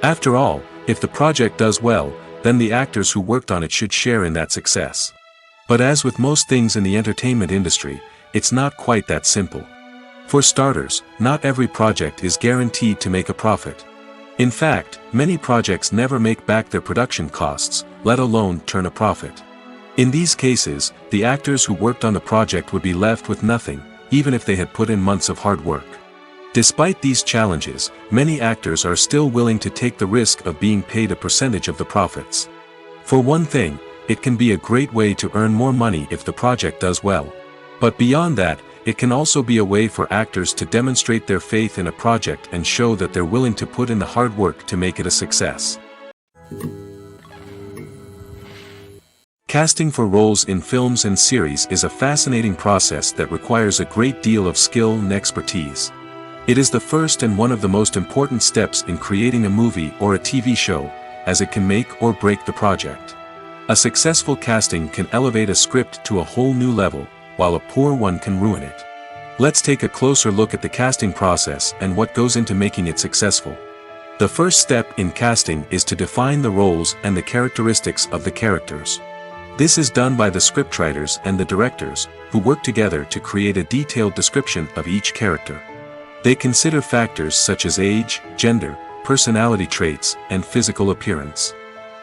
After all, if the project does well, then the actors who worked on it should share in that success. But as with most things in the entertainment industry, it's not quite that simple. For starters, not every project is guaranteed to make a profit. In fact, many projects never make back their production costs, let alone turn a profit. In these cases, the actors who worked on the project would be left with nothing, even if they had put in months of hard work. Despite these challenges, many actors are still willing to take the risk of being paid a percentage of the profits. For one thing, it can be a great way to earn more money if the project does well. But beyond that, it can also be a way for actors to demonstrate their faith in a project and show that they're willing to put in the hard work to make it a success. Casting for roles in films and series is a fascinating process that requires a great deal of skill and expertise. It is the first and one of the most important steps in creating a movie or a TV show, as it can make or break the project. A successful casting can elevate a script to a whole new level, while a poor one can ruin it. Let's take a closer look at the casting process and what goes into making it successful. The first step in casting is to define the roles and the characteristics of the characters. This is done by the scriptwriters and the directors, who work together to create a detailed description of each character. They consider factors such as age, gender, personality traits, and physical appearance.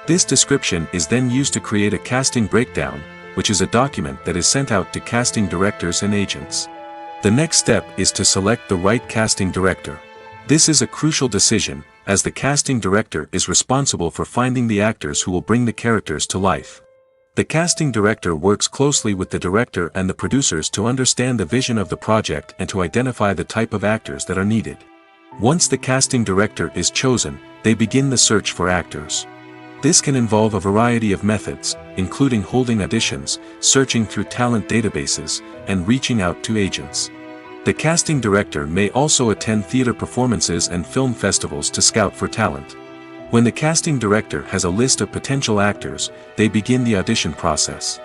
This description is then used to create a casting breakdown, which is a document that is sent out to casting directors and agents. The next step is to select the right casting director. This is a crucial decision, as the casting director is responsible for finding the actors who will bring the characters to life. The casting director works closely with the director and the producers to understand the vision of the project and to identify the type of actors that are needed. Once the casting director is chosen, they begin the search for actors. This can involve a variety of methods, including holding auditions, searching through talent databases, and reaching out to agents. The casting director may also attend theater performances and film festivals to scout for talent. When the casting director has a list of potential actors, they begin the audition process.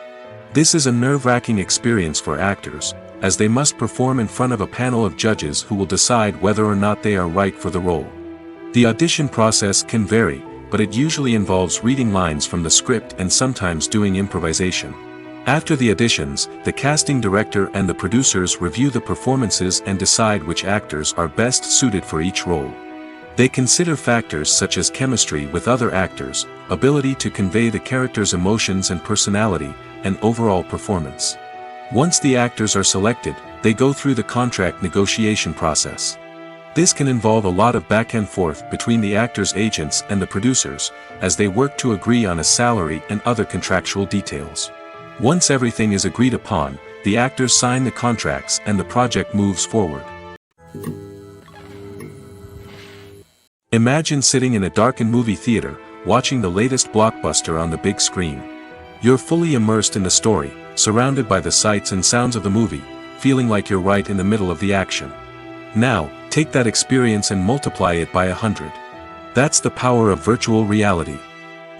This is a nerve-wracking experience for actors, as they must perform in front of a panel of judges who will decide whether or not they are right for the role. The audition process can vary, but it usually involves reading lines from the script and sometimes doing improvisation. After the auditions, the casting director and the producers review the performances and decide which actors are best suited for each role. They consider factors such as chemistry with other actors, ability to convey the character's emotions and personality, and overall performance. Once the actors are selected, they go through the contract negotiation process. This can involve a lot of back and forth between the actors' agents and the producers, as they work to agree on a salary and other contractual details. Once everything is agreed upon, the actors sign the contracts and the project moves forward. Imagine sitting in a darkened movie theater, watching the latest blockbuster on the big screen. You're fully immersed in the story, surrounded by the sights and sounds of the movie, feeling like you're right in the middle of the action. Now, take that experience and multiply it by 100. That's the power of virtual reality.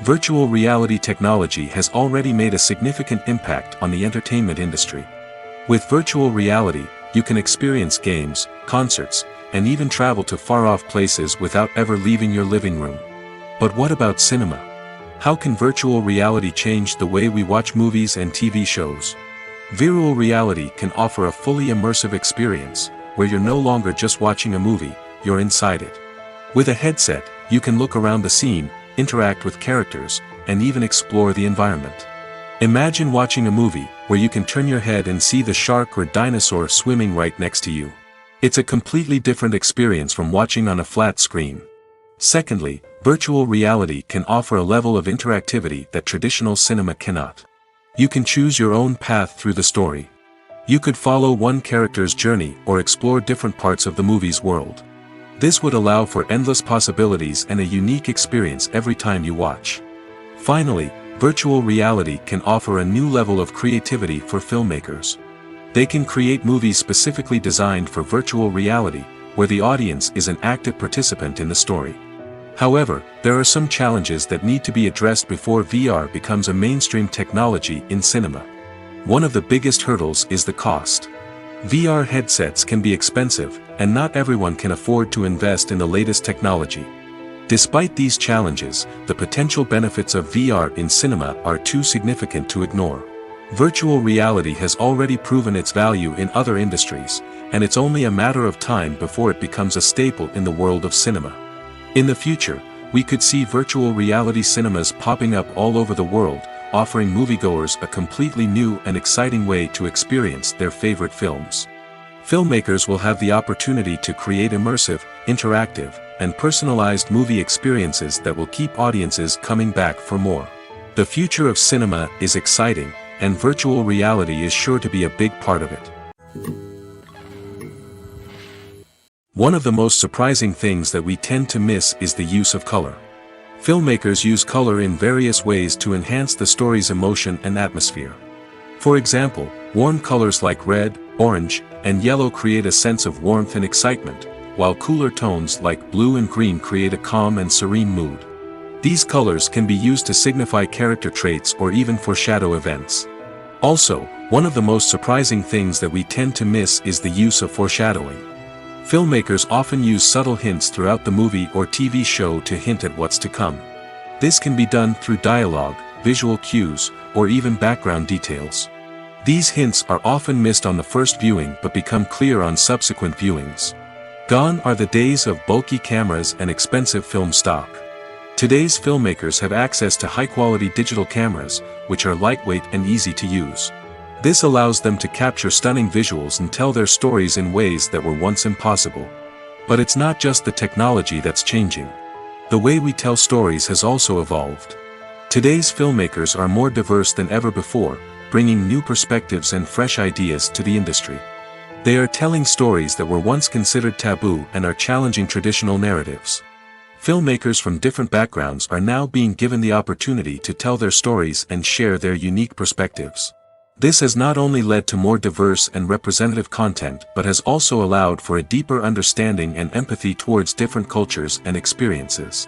Virtual reality technology has already made a significant impact on the entertainment industry. With virtual reality, you can experience games, concerts, and even travel to far-off places without ever leaving your living room. But what about cinema? How can virtual reality change the way we watch movies and TV shows? Virtual reality can offer a fully immersive experience, where you're no longer just watching a movie, you're inside it. With a headset, You can look around the scene, interact with characters, and even explore the environment. Imagine watching a movie where you can turn your head and see the shark or dinosaur swimming right next to you. It's a completely different experience from watching on a flat screen. Secondly, virtual reality can offer a level of interactivity that traditional cinema cannot. You can choose your own path through the story. You could follow one character's journey or explore different parts of the movie's world. This would allow for endless possibilities and a unique experience every time you watch. Finally, virtual reality can offer a new level of creativity for filmmakers. They can create movies specifically designed for virtual reality, where the audience is an active participant in the story. However, there are some challenges that need to be addressed before VR becomes a mainstream technology in cinema. One of the biggest hurdles is the cost. VR headsets can be expensive, and not everyone can afford to invest in the latest technology. Despite these challenges, the potential benefits of VR in cinema are too significant to ignore. Virtual reality has already proven its value in other industries, and it's only a matter of time before it becomes a staple in the world of cinema. In the future, we could see virtual reality cinemas popping up all over the world, offering moviegoers a completely new and exciting way to experience their favorite films. Filmmakers will have the opportunity to create immersive, interactive, and personalized movie experiences that will keep audiences coming back for more. The future of cinema is exciting, and virtual reality is sure to be a big part of it. One of the most surprising things that we tend to miss is the use of color. Filmmakers use color in various ways to enhance the story's emotion and atmosphere. For example, warm colors like red, orange, and yellow create a sense of warmth and excitement, while cooler tones like blue and green create a calm and serene mood. These colors can be used to signify character traits or even foreshadow events. Also, one of the most surprising things that we tend to miss is the use of foreshadowing. Filmmakers often use subtle hints throughout the movie or TV show to hint at what's to come. This can be done through dialogue, visual cues, or even background details. These hints are often missed on the first viewing but become clear on subsequent viewings. Gone are the days of bulky cameras and expensive film stock. Today's filmmakers have access to high-quality digital cameras, which are lightweight and easy to use. This allows them to capture stunning visuals and tell their stories in ways that were once impossible. But it's not just the technology that's changing. The way we tell stories has also evolved. Today's filmmakers are more diverse than ever before, bringing new perspectives and fresh ideas to the industry. They are telling stories that were once considered taboo and are challenging traditional narratives. Filmmakers from different backgrounds are now being given the opportunity to tell their stories and share their unique perspectives. This has not only led to more diverse and representative content but has also allowed for a deeper understanding and empathy towards different cultures and experiences.